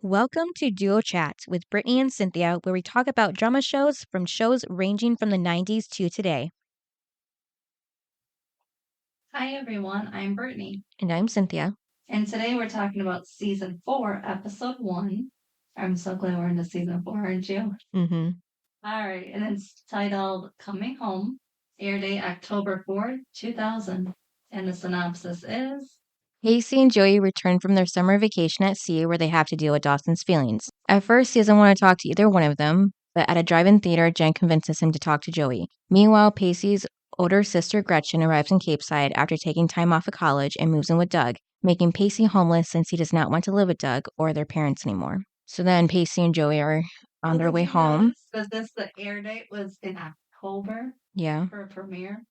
Welcome to Duo Chats with Brittany and Cynthia, where we talk about drama shows from shows ranging from the 90s to today. Hi everyone, I'm Brittany, And I'm Cynthia. and today we're talking about season 4, episode 1. I'm so glad we're into season 4, aren't you? Mm-hmm. All right, and it's titled Coming Home, air date October 4th, 2000. And the synopsis is Pacey and Joey return from their summer vacation at sea where they have to deal with Dawson's feelings. At first, he doesn't want to talk to either one of them, but at a drive-in theater, Jen convinces him to talk to Joey. Meanwhile, Pacey's older sister Gretchen arrives in Capeside after taking time off of college and moves in with Doug, making Pacey homeless since he does not want to live with Doug or their parents anymore. So then Pacey and Joey are on their did way you home. notice that the air date was in October Yeah. for a premiere?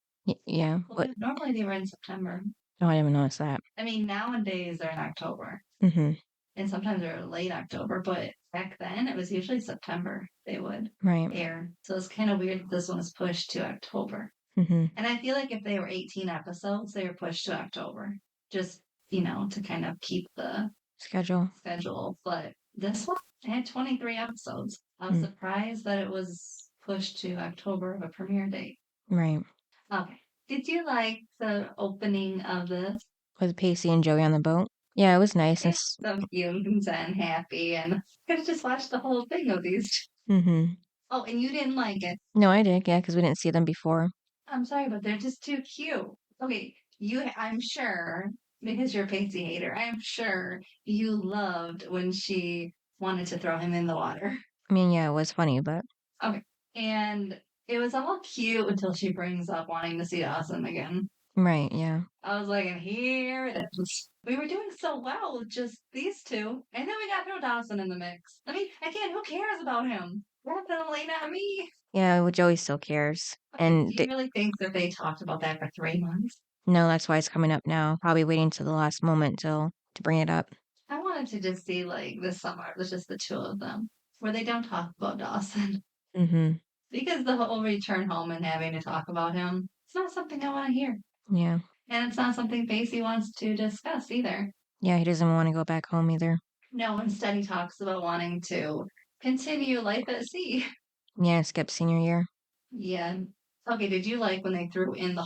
Yeah. Well, What? normally they were in September. Oh, I didn't notice that. I mean, nowadays they're in October, Mm-hmm. and sometimes they're late October, but back then it was usually September they would Right. air. So it's kind of weird that this one was pushed to October. Mm-hmm. And I feel like if they were 18 episodes, they were pushed to October, just, to kind of keep the Schedule. schedule. But this one had 23 episodes. I was surprised that it was pushed to October of a premiere date. Right. Okay. Did you like the opening of this? With Pacey and Joey on the boat. Yeah, it was nice. It's so cute and happy, and I could have just watched the whole thing of these. Mm-hmm. Oh, and you didn't like it. No, I did. Yeah, because we didn't see them before. I'm sorry, but they're just too cute. Okay, I'm sure, because you're a Pacey hater, I'm sure you loved when she wanted to throw him in the water. I mean, yeah, it was funny, but Okay. And it was all cute until she brings up wanting to see Dawson again. right, yeah. I was like, and here it is. We were doing so well with just these two, and then we got to throw Dawson in the mix. I mean, again, who cares about him? Definitely not me. Yeah, well, Joey still cares. Okay, do And you really think that they talked about that for 3 months? no, that's why it's coming up now. Probably waiting till the last moment to bring it up. I wanted to just see like this summer, it was just the two of them, where they don't talk about Dawson. Mm-hmm. Because the whole return home and having to talk about him, it's not something I want to hear. Yeah. And it's not something Pacey wants to discuss either. Yeah, he doesn't want to go back home either. No, instead he talks about wanting to continue life at sea. Yeah, skip senior year. Yeah. Okay, did you like when they threw in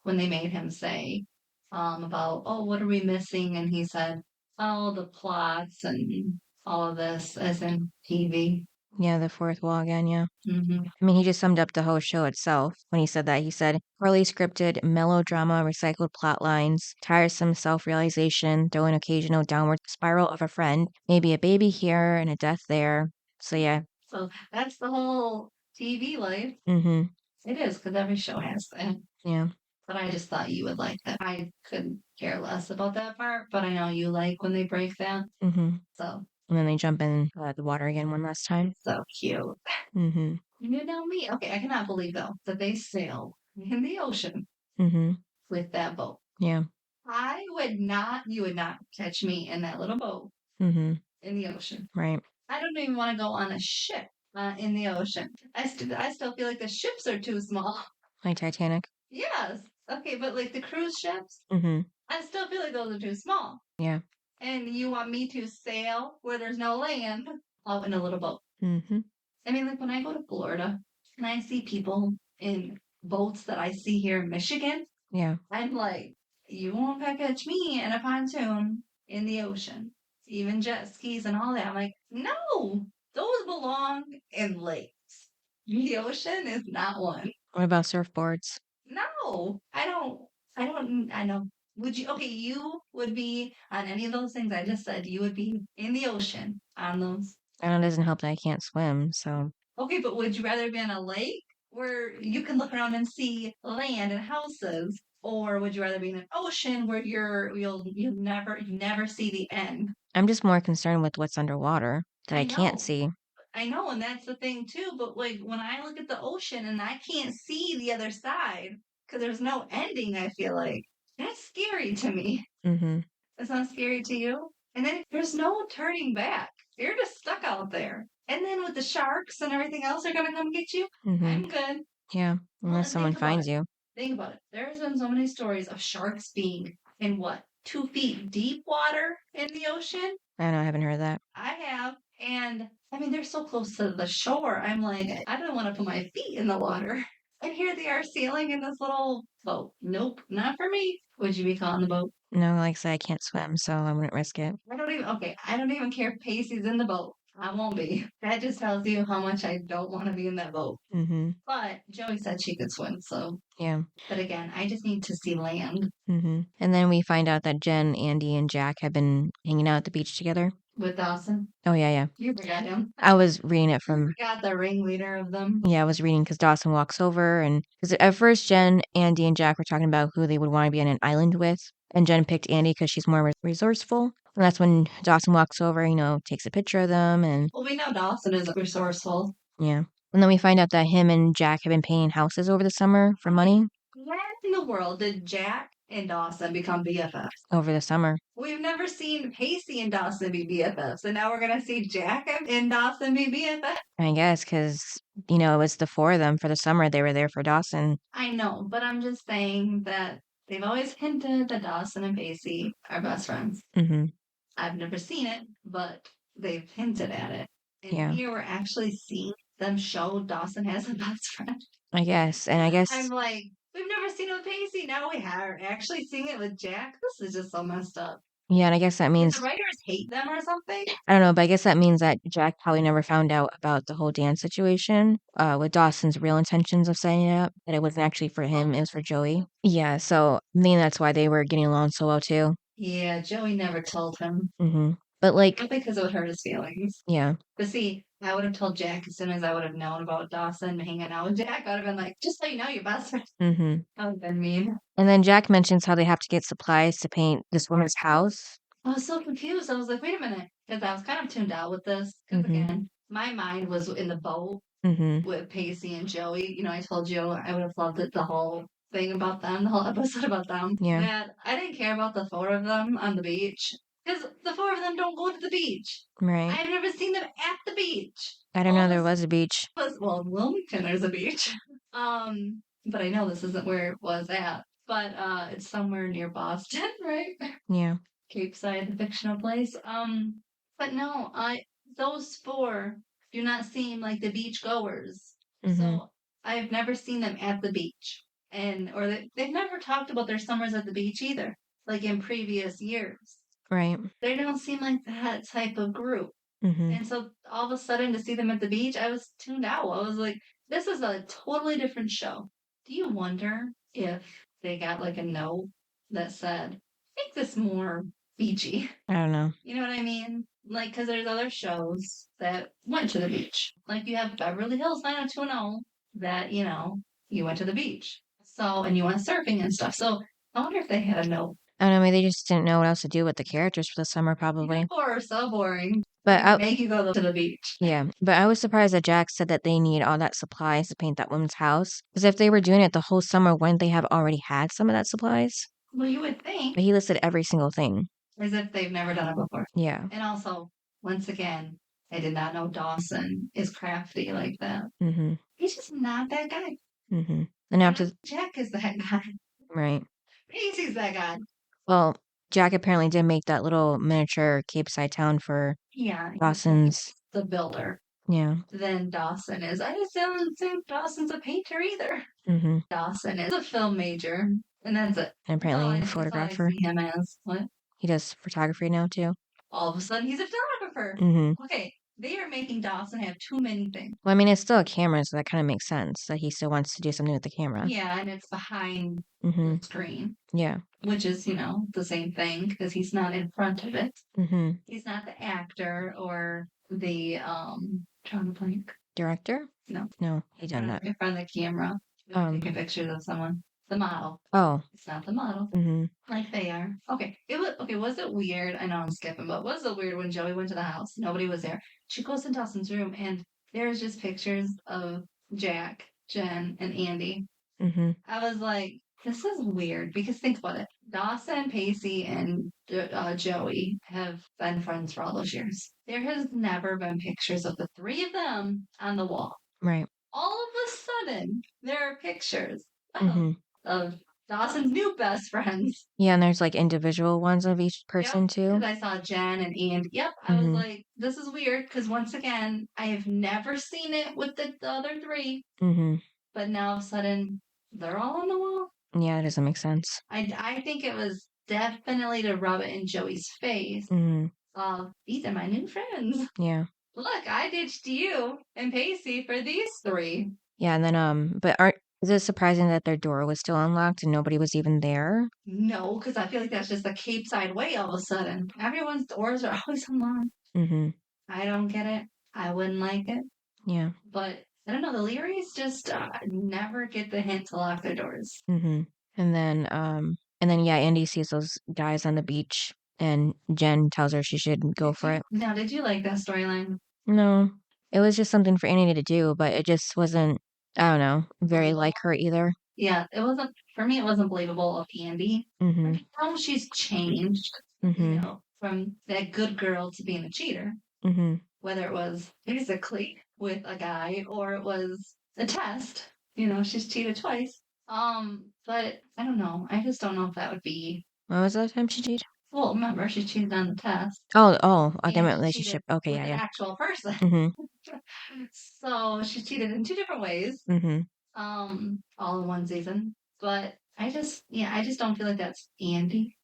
when they made him say, about, oh, what are we missing? And he said, oh, the plots and all of this, as in TV. Yeah, the fourth wall again, yeah. Mm-hmm. I mean, he just summed up the whole show itself when he said that. He said, poorly scripted, melodrama, recycled plot lines, tiresome self-realization, though an occasional downward spiral of a friend, maybe a baby here and a death there. So, yeah. So that's the whole TV life. Mm-hmm. It is, because every show has that. Yeah. But I just thought you would like that. I couldn't care less about that part, but I know you like when they break that. Mm-hmm. So And then they jump in the water again one last time. so cute. Mm-hmm. You know me. Okay, I cannot believe though that they sailed in the ocean Mm-hmm. with that boat. Yeah. You would not catch me in that little boat Mm-hmm. in the ocean. Right. I don't even want to go on a ship in the ocean. I still feel like the ships are too small. Like Titanic. Yes. Okay, but like the cruise ships, Mm-hmm. I still feel like those are too small. Yeah. And you want me to sail where there's no land out in a little boat. Mm-hmm. I mean, like when I go to Florida and I see people in boats that I see here in Michigan, Yeah. I'm like, you won't catch me in a pontoon in the ocean, even jet skis and all that. I'm like, no, those belong in lakes. The ocean is not one. What about surfboards? No, I know. Would you, okay, you would be on any of those things I just said, you would be in the ocean on those. I know it doesn't help that I can't swim, so. Okay, but would you rather be in a lake where you can look around and see land and houses, or would you rather be in an ocean where you never see the end? I'm just more concerned with what's underwater that I can't know. see. I know, and that's the thing too. But like when I look at the ocean and I can't see the other side because there's no ending, I feel like that's scary to me. Mm-hmm. That's not scary to you. And then there's no turning back. You're just stuck out there. And then with the sharks and everything else, they're gonna come get you. Mm-hmm. I'm good. Yeah, Well, unless and someone finds you. Think about it. There's been so many stories of sharks being in what? 2 feet deep water in the ocean. I know, I haven't heard that. I have. And I mean, they're so close to the shore. I'm like, I don't want to put my feet in the water. And here they are sailing in this little boat. Nope, not for me. Would you be caught in the boat? No, like I said, I can't swim, so I wouldn't risk it. I don't even care if Pacey's in the boat. I won't be. That just tells you how much I don't want to be in that boat. Mm-hmm. But Joey said she could swim, so. Yeah. But again, I just need to see land. Mm-hmm. And then we find out that Jen, Andy, and Jack have been hanging out at the beach together. With Dawson. Oh, yeah. You forgot him. I was reading it from... Got the ringleader of them. Yeah, I was reading because Dawson walks over, and because at first Jen, Andy, and Jack were talking about who they would want to be on an island with, and Jen picked Andy because she's more resourceful. And that's when Dawson walks over, takes a picture of them, and... Well, we know Dawson is resourceful. Yeah. And then we find out that him and Jack have been painting houses over the summer for money. When in the world did Jack and Dawson become BFFs? Over the summer. We've never seen Pacey and Dawson be BFFs, and now we're going to see Jack and Dawson be BFFs? I guess, because, it was the four of them for the summer. They were there for Dawson. I know, but I'm just saying that they've always hinted that Dawson and Pacey are best friends. Mm-hmm. I've never seen it, but they've hinted at it. And Yeah. here we're actually seeing them show Dawson has a best friend. I guess, and I guess... I'm like, we've never seen it with Pacey. Now we are actually seeing it with Jack. This is just so messed up. Yeah, and I guess that means... Did the writers hate them or something? I don't know, but I guess that means that Jack probably never found out about the whole dance situation with Dawson's real intentions of setting it up, that it wasn't actually for him, it was for Joey. Yeah, so I think that's why they were getting along so well, too. Yeah, Joey never told him. Mm-hmm. But, Probably because it would hurt his feelings. Yeah. But see, I would have told Jack as soon as I would have known about Dawson hanging out with Jack. I would have been like, just so you know, you're best friend. Mm-hmm. That would have been mean. And then Jack mentions how they have to get supplies to paint this woman's house. I was so confused. I was like, wait a minute. Because I was kind of tuned out with this. Because again, my mind was in the boat with Pacey and Joey. I told you I would have loved it, the whole thing about them, the whole episode about them. Yeah. That I didn't care about the four of them on the beach. Because the four of them don't go to the beach. Right. I've never seen them at the beach. I didn't know there was a beach. Well, in Wilmington, there's a beach. But I know this isn't where it was at. But it's somewhere near Boston, right? Yeah. Capeside, the fictional place. But no, those four do not seem like the beach goers. Mm-hmm. So I've never seen them at the beach, or they've never talked about their summers at the beach either, like in previous years. Right. They don't seem like that type of group. Mm-hmm. And so all of a sudden to see them at the beach, I was tuned out. I was like, this is a totally different show. Do you wonder if they got like a note that said, make this more beachy? I don't know. You know what I mean? Like, because there's other shows that went to the beach. Like you have Beverly Hills 90210 that, you went to the beach. So, and you went surfing and stuff. So I wonder if they had a note. I don't know, maybe they just didn't know what else to do with the characters for the summer, probably. Or so boring. But make you go to the beach. Yeah, but I was surprised that Jack said that they need all that supplies to paint that woman's house. Because if they were doing it the whole summer, wouldn't they have already had some of that supplies? Well, you would think. But he listed every single thing. As if they've never done it before. Yeah. And also, once again, I did not know Dawson is crafty like that. Mm-hmm. He's just not that guy. Mm-hmm. And after Jack is that guy. Right. Pacey's that guy. Well, Jack apparently did make that little miniature Capeside town for Dawson's. The builder. Yeah. Then Dawson is. I just don't think Dawson's a painter either. Mm-hmm. Dawson is a film major. And that's it. And apparently a photographer. I see him as. What? He does photography now, too. All of a sudden, he's a photographer. Mm-hmm. Okay, they are making Dawson have too many things. Well, I mean, it's still a camera, so that kind of makes sense that he still wants to do something with the camera. Yeah, and it's behind the screen. Yeah. Which is, the same thing, because he's not in front of it. Mm-hmm. He's not the actor or the, trying to blank. Director? No. No, he done that. In front of the camera. Taking pictures of someone. The model. Oh. It's not the model. Mm-hmm. Like they are. Okay. Was it weird? I know I'm skipping, but was it weird when Joey went to the house? Nobody was there. She goes in Dawson's room and there's just pictures of Jack, Jen, and Andy. Mm-hmm. I was like, this is weird because think about it. Dawson, Pacey, and Joey have been friends for all those years. There has never been pictures of the three of them on the wall. Right. All of a sudden, there are pictures mm-hmm. of Dawson's new best friends. Yeah, and there's like individual ones of each person too. Because I saw Jen and Ian. Yep, I was like, this is weird because once again, I have never seen it with the other three, but now all of a sudden they're all on the wall. Yeah, it doesn't make sense. I think it was definitely to rub it in Joey's face. These are my new friends. Yeah. Look, I ditched you and Pacey for these three. Yeah, and then but is it surprising that their door was still unlocked and nobody was even there? No, because I feel like that's just the Capeside way all of a sudden. Everyone's doors are always unlocked. I don't get it. I wouldn't like it. Yeah. But I don't know. The Learys just never get the hint to lock their doors. And then yeah, Andy sees those guys on the beach, and Jen tells her she should go for it. Now, did you like that storyline? No, it was just something for Andy to do, but it just wasn't. I don't know, very like her either. Yeah, it wasn't for me. It wasn't believable of Andy. How she's changed, you know, from that good girl to being a cheater. Whether it was physically with a guy or it was a test, you know, she's cheated twice. But I don't know. I just don't know if that would be. When was the last time she cheated? Well, remember she cheated on the test. I meant relationship. Okay, with yeah, an yeah. actual person. So she cheated in 2 different ways. All in one season. But I just don't feel like that's Andy.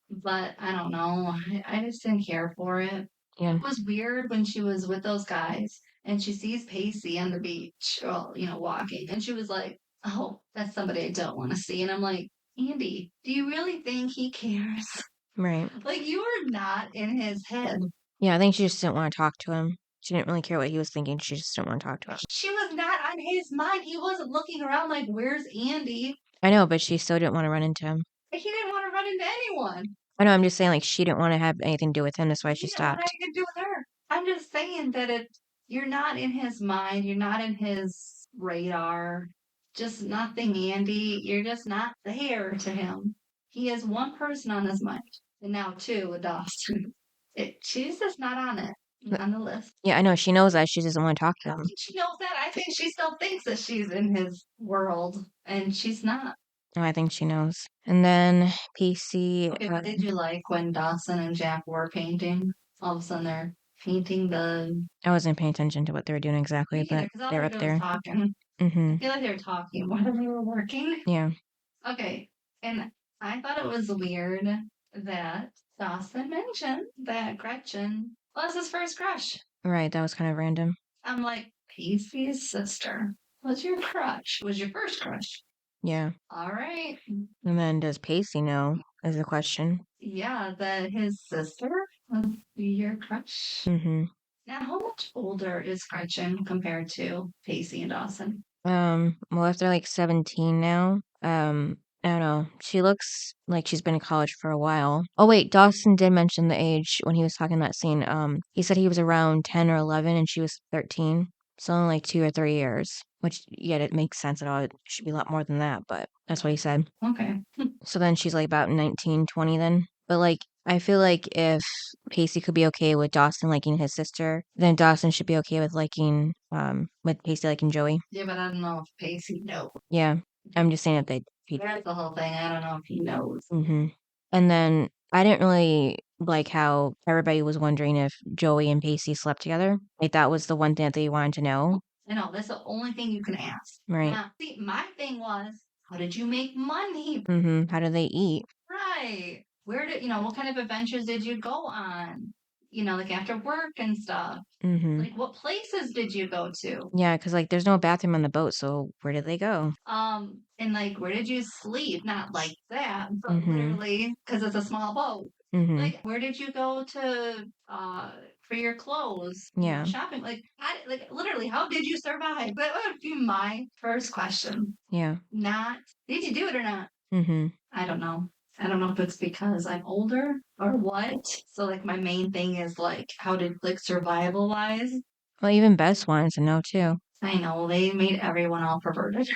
But I don't know. I just didn't care for it. Yeah. It was weird when she was with those guys and she sees Pacey on the beach, well, you know, walking, and she was like, "Oh, that's somebody I don't want to see." And I'm like, Andy, do you really think he cares? Right. Like, you are not in his head. Yeah, I think she just didn't want to talk to him. She didn't really care what he was thinking. She just didn't want to talk to him. She was not on his mind. He wasn't looking around like, where's Andy? I know, but she still didn't want to run into him. He didn't want to run into anyone. I know, I'm just saying, like, she didn't want to have anything to do with him. That's why she stopped. He didn't want anything to do with her. I'm just saying that you're not in his mind. You're not in his radar. Just nothing, Andy. You're just not there to him. He has one person on his mind. And now 2 with Dawson. She's just not on it. On the list. Yeah, I know. She knows that. She doesn't want to talk to him. She knows that. I think she still thinks that she's in his world. And she's not. Oh, I think she knows. And then Pacey. Okay, what did you like when Dawson and Jack were painting? All of a sudden they're painting the. I wasn't paying attention to what they were doing exactly, but they're up there. Talking. I feel like they were talking more than they were working. Yeah. Okay, and I thought it was weird that Dawson mentioned that Gretchen was his first crush. Right, that was kind of random. I'm like, Pacey's sister was your crush, was your first crush. Yeah. All right. And then does Pacey know is the question. Yeah, that his sister was your crush. Now, how much older is Gretchen compared to Pacey and Dawson? Well, if they're like 17 now, I don't know. She looks like she's been in college for a while. Oh wait, Dawson did mention the age when he was talking that scene. He said he was around 10 or 11 and she was 13. So only like 2 or 3 years, which yet it makes sense at all. It should be a lot more than that, but that's what he said. Okay. So then she's like about 19, 20 then. But like, I feel like if Pacey could be okay with Dawson liking his sister, then Dawson should be okay with liking, with Pacey liking Joey. Yeah, but I don't know if Pacey knows. Yeah, I'm just saying that they. That's the whole thing. I don't know if he knows. And then I didn't really like how everybody was wondering if Joey and Pacey slept together. Like that was the one thing that they wanted to know. I know that's the only thing you can ask. Right. Now, see, my thing was, how did you make money? How do they eat? Right. Where did what kind of adventures did you go on? Like after work and stuff. Like what places did you go to? Yeah, because like there's no bathroom on the boat, so where did they go? And like where did you sleep? Not like that, but literally because it's a small boat. Like where did you go to for your clothes? Yeah. Shopping. Like literally, how did you survive? That would be my first question. Yeah. Not did you do it or not? I don't know. I don't know if it's because I'm older or what. So like my main thing is like how did like survival wise. Well, even Bess wanted to know too. I know they made everyone all perverted.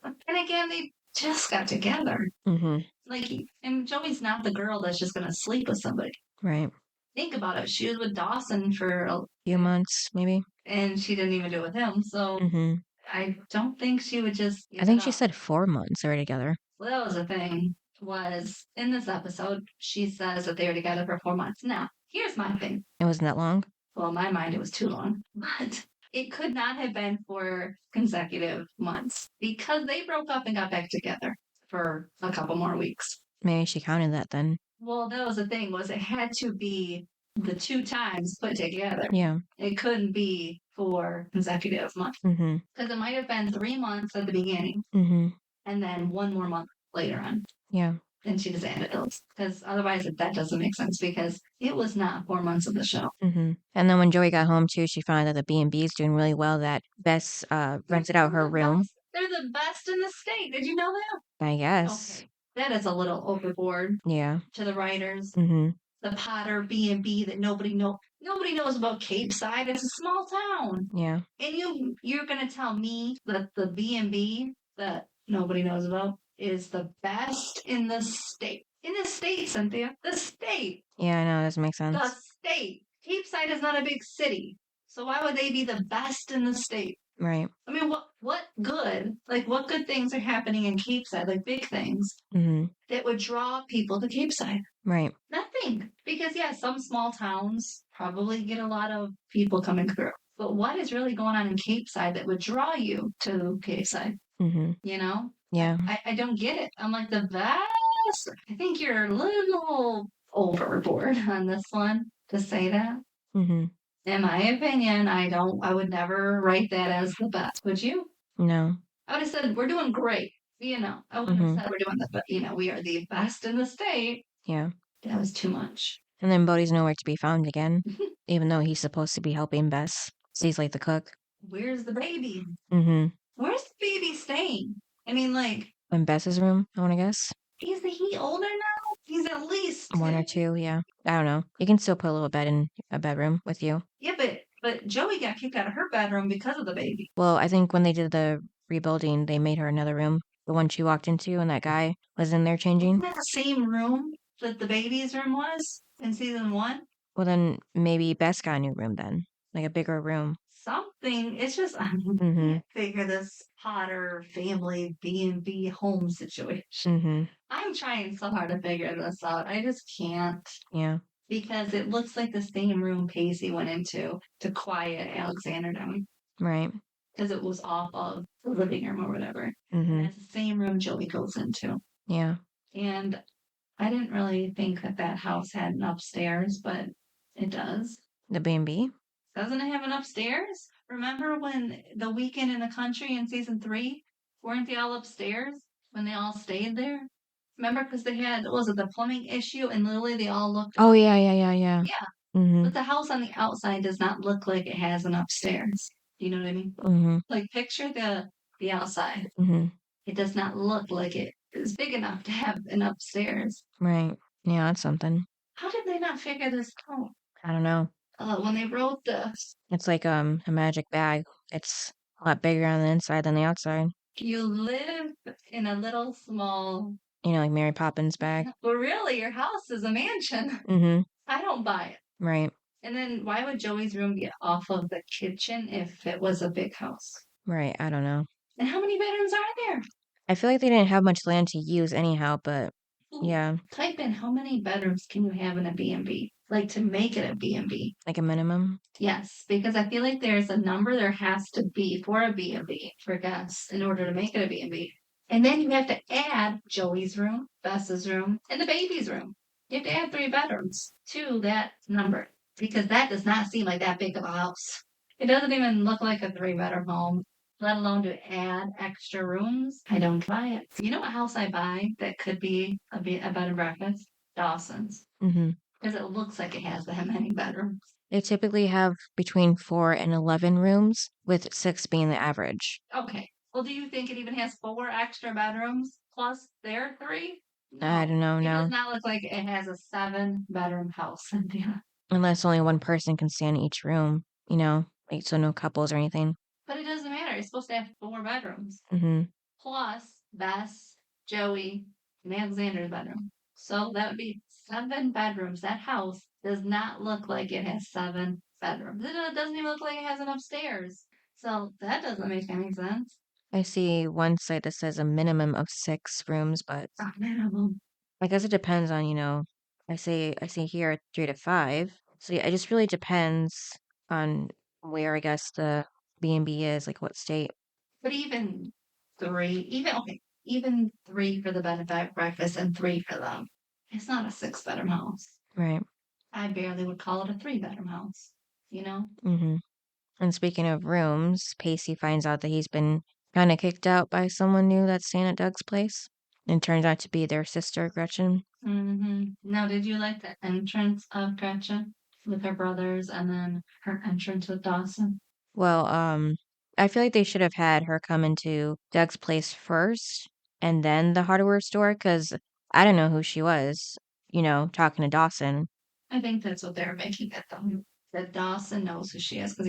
And again, they just got together. Like, and Joey's not the girl that's just gonna sleep with somebody. Right. Think about it. She was with Dawson for a few months, maybe, and she didn't even do it with him. So I don't think she would just. I think she said 4 months they were together. Well, that was the thing. Was in this episode, she says that they were together for 4 months. Now, here's my thing. It wasn't that long. Well, in my mind, it was too long, but it could not have been for consecutive months because they broke up and got back together for a couple more weeks. Maybe she counted that then. Well, that was the thing, was it had to be the 2 times put together. Yeah. It couldn't be for consecutive months. Mm-hmm. Because it might have been 3 months at the beginning Mm-hmm. and then 1 more month later on. Yeah. And she just added those. Because otherwise that doesn't make sense because it was not 4 months of the show. Mm-hmm. And then when Joey got home too, she found out that the B&B is doing really well, that Bess rented out her room. They're the best in the state. Did you know that? I guess. Okay. That is a little overboard. Yeah. To the writers. Mm-hmm. The Potter B&B that nobody knows about Capeside. It's a small town. Yeah. And you're gonna tell me that the B&B that nobody knows about is the best in the state. In the state, Cynthia. The state. Yeah, I know. That doesn't make sense. The state. Capeside is not a big city. So why would they be the best in the state? Right. I mean, what good things are happening in Capeside, like big things, that would draw people to Capeside? Right. Nothing. Because, yeah, some small towns probably get a lot of people coming through. But what is really going on in Capeside that would draw you to Capeside? Mm-hmm. You know? Yeah. I don't get it. I'm like, the best? I think you're a little overboard on this one to say that. Mm-hmm. In my opinion, I would never write that as the best. Would you? No. I would have said, we're doing great. I wouldn't have said we're doing we are the best in the state. Yeah. That was too much. And then Bodhi's nowhere to be found again, even though he's supposed to be helping Bess. So he's like the cook. Where's the baby? Mm-hmm. Where's the baby staying? I mean, like... In Bess's room, I want to guess. Isn't he older now? He's at least... 1 or 2, yeah. I don't know. You can still put a little bed in a bedroom with you. Yeah, but Joey got kicked out of her bedroom because of the baby. Well, I think when they did the rebuilding, they made her another room. The one she walked into and that guy was in there changing. Isn't that the same room that the baby's room was in season 1? Well, then maybe Bess got a new room then. Like a bigger room. Something. It's just, I can't figure this Potter family B&B home situation. Mm-hmm. I'm trying so hard to figure this out. I just can't. Yeah. Because it looks like the same room Pacey went into to quiet Alexander down. Right. Because it was off of the living room or whatever. Mm-hmm. And it's the same room Joey goes into. Yeah. And I didn't really think that house had an upstairs, but it does. The B&B? Doesn't it have an upstairs? Remember when the weekend in the country in season 3, weren't they all upstairs when they all stayed there? Remember, because they had, was it the plumbing issue, and literally they all looked... Oh, yeah. Yeah. Mm-hmm. But the house on the outside does not look like it has an upstairs. Do you know what I mean? Mm-hmm. Like, picture the outside. Mm-hmm. It does not look like it is big enough to have an upstairs. Right. Yeah, that's something. How did they not figure this out? I don't know. When they wrote this. It's like a magic bag. It's a lot bigger on the inside than the outside. You live in a little small... like Mary Poppins bag. Well, really, your house is a mansion. Mm-hmm. I don't buy it. Right. And then why would Joey's room be off of the kitchen if it was a big house? Right. I don't know. And how many bedrooms are there? I feel like they didn't have much land to use anyhow, but yeah. Type in how many bedrooms can you have in a B&B? Like to make it a B&B. Like a minimum? Yes, because I feel like there's a number there has to be for a B&B for guests in order to make it a B&B. And then you have to add Joey's room, Bess's room, and the baby's room. You have to add 3 bedrooms to that number because that does not seem like that big of a house. It doesn't even look like a 3-bedroom home, let alone to add extra rooms. I don't buy it. You know what house I buy that could be a bed and breakfast? Dawson's. Mm-hmm. Because it looks like it has that many bedrooms. They typically have between 4 and 11 rooms, with 6 being the average. Okay. Well, do you think it even has 4 extra bedrooms plus their 3? No. I don't know, It no. does not look like it has a 7-bedroom house, Cynthia. Unless only one person can stay in each room, like so no couples or anything. But it doesn't matter. It's supposed to have 4 bedrooms. Mm-hmm. Plus Bess, Joey, and Alexander's bedroom. So that would be 7 bedrooms. That house does not look like it has 7 bedrooms. It doesn't even look like it has an upstairs. So that doesn't make any sense. I see one site that says a minimum of 6 rooms, but A minimum. I guess it depends on, I see here 3 to 5. So yeah, it just really depends on where I guess the B&B is, like what state. But even three, even three for the bed and breakfast and three for them. It's not a 6 bedroom house. Right. I barely would call it a 3 bedroom house, you know? Mm-hmm. And speaking of rooms, Pacey finds out that he's been kind of kicked out by someone new that's staying at Doug's place. And turns out to be their sister, Gretchen. Now, did you like the entrance of Gretchen with her brothers and then her entrance with Dawson? Well, I feel like they should have had her come into Doug's place first and then the hardware store because I don't know who she was, talking to Dawson. I think that's what they're making it though. That Dawson knows who she is because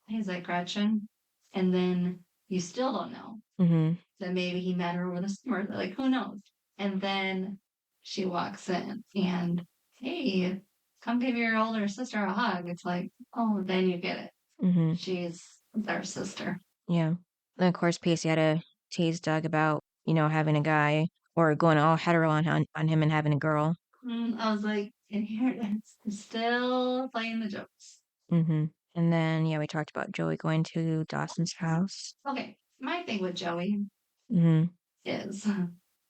he's like Gretchen, and then you still don't know Mm-hmm. that maybe he met her over the summer. Like who knows? And then she walks in and hey, come give your older sister a hug. It's like oh, then you get it. Mm-hmm. She's their sister. Yeah. And of course, Pacey had to tease Doug about, having a guy or going all hetero on him and having a girl. I was like, and here it is, still playing the jokes. Mm-hmm. And then, yeah, we talked about Joey going to Dawson's house. Okay, my thing with Joey Mm-hmm. is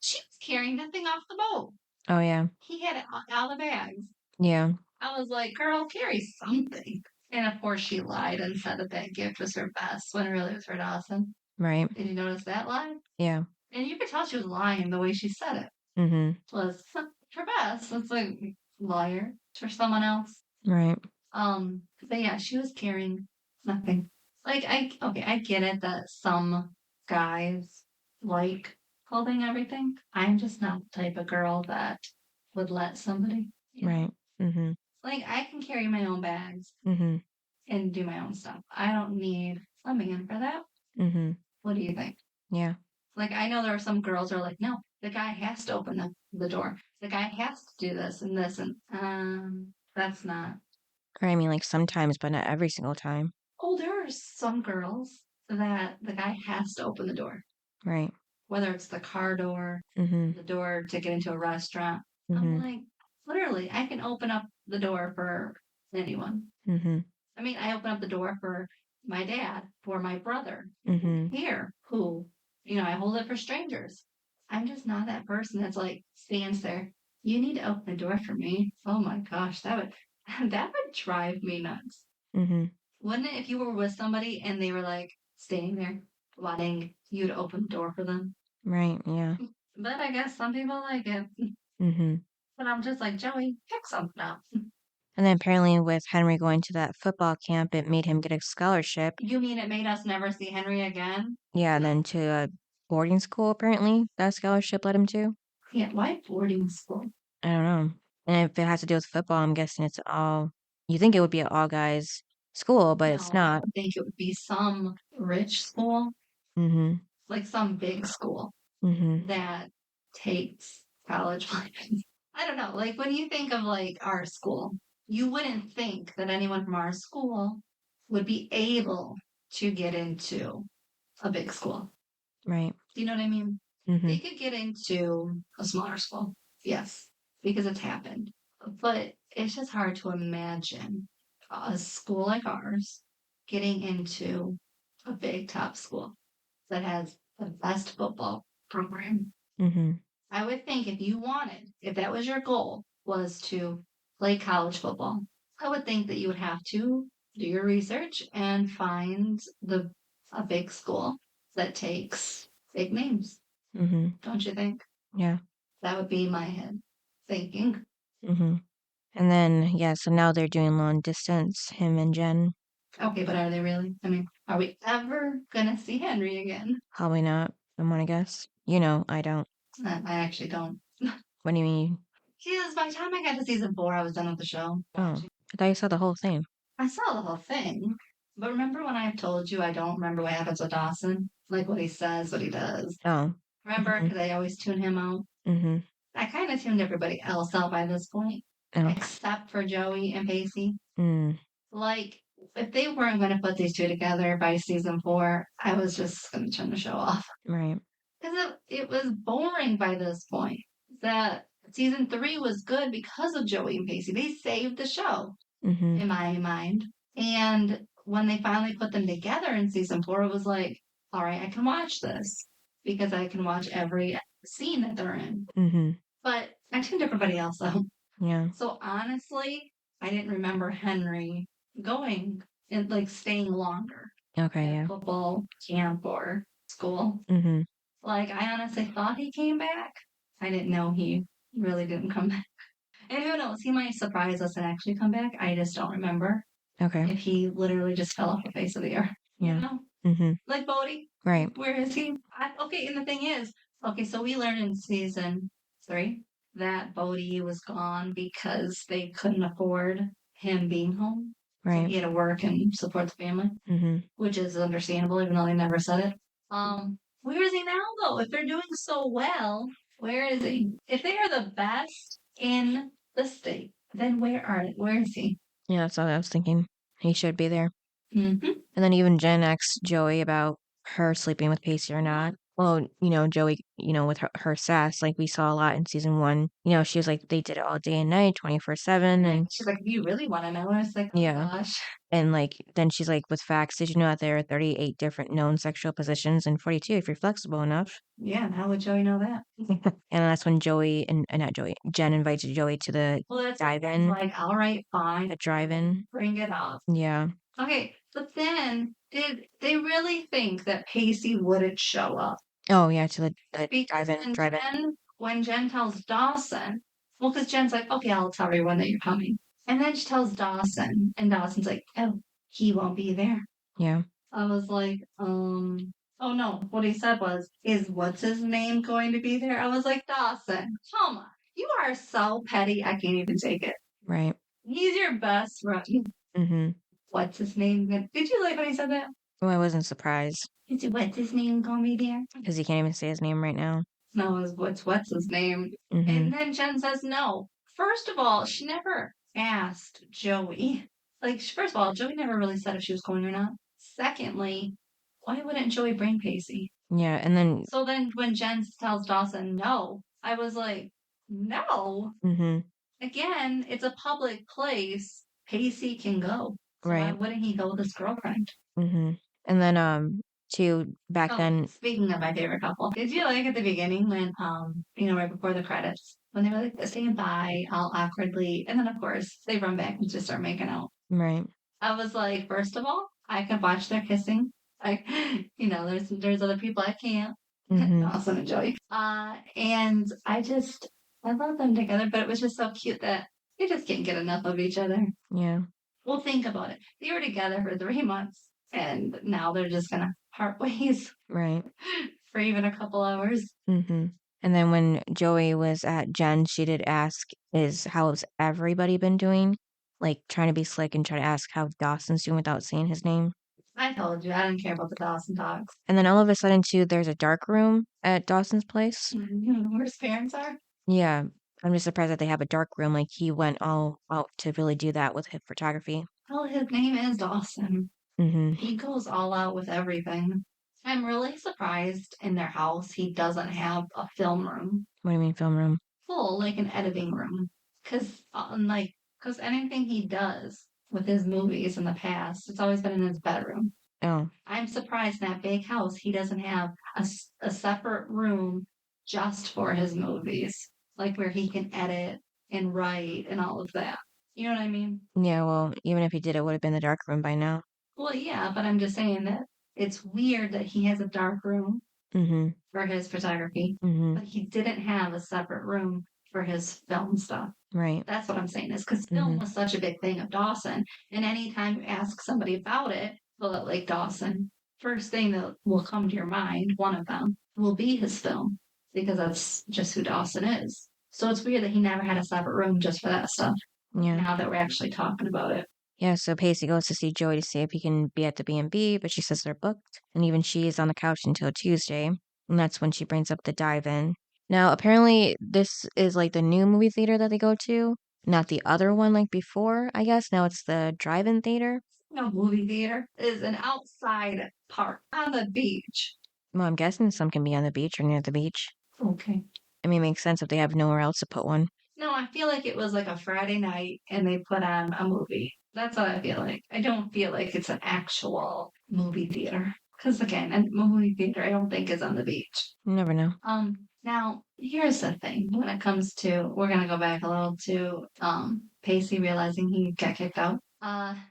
she was carrying nothing off the boat. Oh, yeah. He had it out of the bags. Yeah. I was like, girl, carry something. And of course, she lied and said that that gift was her best when it really was for Dawson. Right. Did you notice that lie? Yeah. And you could tell she was lying the way she said it. Mm-hmm. Was her best. It's like liar. It's for someone else. Right. But yeah, she was carrying nothing. Like I get it that some guys like holding everything. I'm just not the type of girl that would let somebody, Right. Mm-hmm. Like I can carry my own bags Mm-hmm. and do my own stuff. I don't need a man for that. Mm-hmm. What do you think? Yeah. Like I know there are some girls who are like, no, the guy has to open the door. The guy has to do this and that's not. Or I mean, like sometimes, but not every single time. Oh, there are some girls that the guy has to open the door, Right. whether it's the car door, Mm-hmm. the door to get into a restaurant. I'm Mm-hmm. like, literally, I can open up the door for anyone. Mm-hmm. I mean, I open up the door for my dad, for my brother Mm-hmm. here, who, I hold it for strangers. I'm just not that person that's like stands there. You need to open the door for me. Oh my gosh, that would that would drive me nuts. Mm-hmm. Wouldn't it if you were with somebody and they were like staying there, wanting you to open the door for them? Right. Yeah. But I guess some people like it. Mm-hmm. But I'm just like, Joey, pick something up. And then apparently with Henry going to that football camp, it made him get a scholarship. You mean it made us never see Henry again? Yeah, and then to a boarding school, apparently, that scholarship led him to. Yeah, why boarding school? I don't know. And if it has to do with football, I'm guessing you think it would be an all guys school, but it's No, I not. would think it would be some rich school, Mm-hmm. like some big school Mm-hmm. that takes college players. I don't know. Like when you think of like our school, you wouldn't think that anyone from our school would be able to get into a big school. Right. Do you know what I mean? Mm-hmm. They could get into a smaller school, yes, because it's happened. But it's just hard to imagine a school like ours getting into a big top school that has the best football program. Mm-hmm. I would think if that was your goal, was to play college football, I would think that you would have to do your research and find a big school that takes big names. Mm-hmm. Don't you think? Yeah. That would be my head thinking. Mm-hmm. And then yeah, so now they're doing long distance, him and Jen. Okay, but are they really? I mean, are we ever gonna see Henry again? Probably not. I'm gonna guess. I don't. I actually don't. What do you mean? Jesus, by the time I got to season 4, I was done with the show. Oh, I thought you saw the whole thing. I saw the whole thing, but remember when I've told you I don't remember what happens with Dawson? Like what he says, what he does. Oh. Remember? Mm-hmm. Because I always tune him out. Mm-hmm. I kind of tuned everybody else out by this point, Oh. except for Joey and Pacey. Mm. Like, if they weren't going to put these two together by season 4, I was just going to turn the show off. Right. Because it was boring by this point. That season 3 was good because of Joey and Pacey. They saved the show, Mm-hmm. in my mind. And when they finally put them together in season 4, it was like, all right, I can watch this because I can watch every scene that they're in. Mm-hmm. But I tuned everybody else out. Yeah. So honestly, I didn't remember Henry going and like staying longer Okay, at yeah. football camp or school. Mm-hmm. Like, I honestly thought he came back. I didn't know he really didn't come back. And who knows, he might surprise us and actually come back. I just don't remember Okay. if he literally just fell off the face of the earth. You Yeah. know? Mm-hmm. Like Bodie. Right. Where is he? Okay, and the thing is, okay, so we learned in season 3 that Bodie was gone because they couldn't afford him being home. So Right. he had to work and support the family, Mm-hmm. which is understandable, even though they never said it. Where is he now, though? If they're doing so well, where is he? If they are the best in the state, then where is he? Yeah, that's all I was thinking. He should be there. Mm-hmm. And then even Jen asked Joey about her sleeping with Pacey or not. Well, Joey, with her sass, like we saw a lot in season 1. She was like, they did it all day and night, 24/7. And She's like, "Do you really want to know?" And I was like, "Oh yeah. gosh." And like, then she's like, with facts, did you know that there are 38 different known sexual positions and 42 if you're flexible enough? Yeah, and how would Joey know that? And that's when Joey and not Joey, Jen invites Joey to the Well, that's drive-in. like, all right, fine, The drive-in. bring it up. Yeah. Okay, but then did they really think that Pacey wouldn't show up? Oh, yeah, to the Because drive-in. when Jen tells Dawson, well, because Jen's like, okay, I'll tell everyone that you're coming. And then she tells Dawson, and Dawson's like, oh, he won't be there. Yeah. I was like, oh no, what he said was, is what's his name going to be there? I was like, Dawson, come on. You are so petty, I can't even take it. Right. He's your best friend. Mm-hmm. What's his name? Did you like when he said that? Well, I wasn't surprised Is it what's his name gonna be there? because he can't even say his name right now. No, it was what's his name? Mm-hmm. And then Jen says no. First of all, she never asked Joey. Like, first of all, Joey never really said if she was going or not. Secondly, why wouldn't Joey bring Pacey? Yeah, and then So then when Jen tells Dawson no, I was like, no. mm-hmm. Again, it's a public place. Pacey can go. So why Right. wouldn't he go with his girlfriend? Mm-hmm. And then back then. Speaking of my favorite couple, did you like at the beginning when right before the credits, when they were like saying bye all awkwardly, and then of course they run back and just start making out. Right. I was like, first of all, I can watch their kissing. Like, there's other people I can't. Mm-hmm. Dawson and Joey. And I love them together, but it was just so cute that they just can't get enough of each other. Yeah. Well, think about it. They were together for 3 months, and now they're just gonna part ways. Right. For even a couple hours. Mm-hmm. And then when Joey was at Jen, she did ask, how's everybody been doing? Like trying to be slick and try to ask how Dawson's doing without saying his name. I told you, I don't care about the Dawson dogs. And then all of a sudden, too, there's a dark room at Dawson's place. Where his parents are? Yeah. I'm just surprised that they have a dark room. Like he went all out to really do that with his photography. Well, his name is Dawson. Mm-hmm. He goes all out with everything. I'm really surprised in their house he doesn't have a film room. What do you mean film room? Full, like an editing room. Because anything he does with his movies in the past, it's always been in his bedroom. Oh. I'm surprised in that big house he doesn't have a separate room just for his movies, like where he can edit and write and all of that. You know what I mean? Yeah, well, even if he did, it would have been the dark room by now. Well, yeah, but I'm just saying that it's weird that he has a dark room Mm-hmm. for his photography, Mm-hmm. but he didn't have a separate room for his film stuff. Right. That's what I'm saying is because film Mm-hmm. was such a big thing of Dawson, and anytime you ask somebody about it, well, like Dawson, first thing that will come to your mind, one of them, will be his film because that's just who Dawson is. So it's weird that he never had a separate room just for that stuff. Yeah. Now that we're actually talking about it. Yeah, so Pacey goes to see Joey to see if he can be at the B&B, but she says they're booked. And even she is on the couch until Tuesday. And that's when she brings up the dive-in. Now, apparently, this is like the new movie theater that they go to, not the other one like before, I guess. Now it's the drive-in theater. No movie theater. It is an outside park on the beach. Well, I'm guessing some can be on the beach or near the beach. Okay. I mean, it makes sense if they have nowhere else to put one. No, I feel like it was like a Friday night and they put on a movie. That's what I feel like. I don't feel like it's an actual movie theater. Because again, a movie theater I don't think is on the beach. You never know. Now here's the thing when it comes to we're gonna go back a little to Pacey realizing he got kicked out.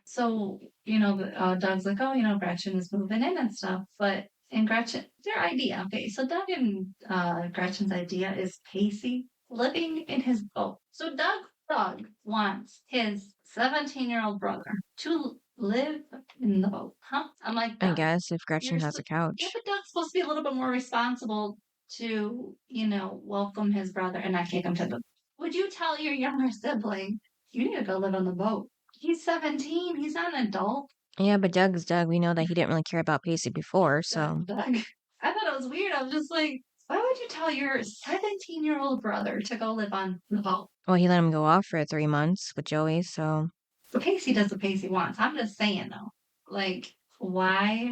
So Doug's like, oh, Gretchen is moving in and stuff, but and Gretchen, their idea, okay, so Doug and Gretchen's idea is Pacey living in his boat. So Doug wants his 17-year-old brother to live in the boat, huh? I'm like, I Doug, guess if Gretchen you're has a yeah, couch. but Doug's supposed to be a little bit more responsible to, welcome his brother and not kick him to the. Would you tell your younger sibling, you need to go live on the boat? He's 17. He's not an adult. Yeah, but Doug's Doug. We know that he didn't really care about Pacey before, so. Doug. I thought it was weird. I was just like, why would you tell your 17-year-old brother to go live on the boat? Well, he let him go off for 3 months with Joey, so. So Pacey does what Pacey wants. I'm just saying though, like, why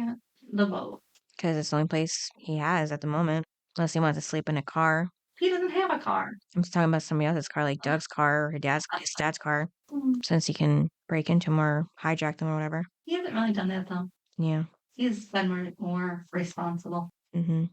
the boat? Because it's the only place he has at the moment. Unless he wants to sleep in a car. He doesn't have a car. I'm just talking about somebody else's car, like Doug's car or his dad's car, Mm, since he can break into them or hijack them or whatever. He hasn't really done that though. Yeah. He's been more responsible. Mm-hmm.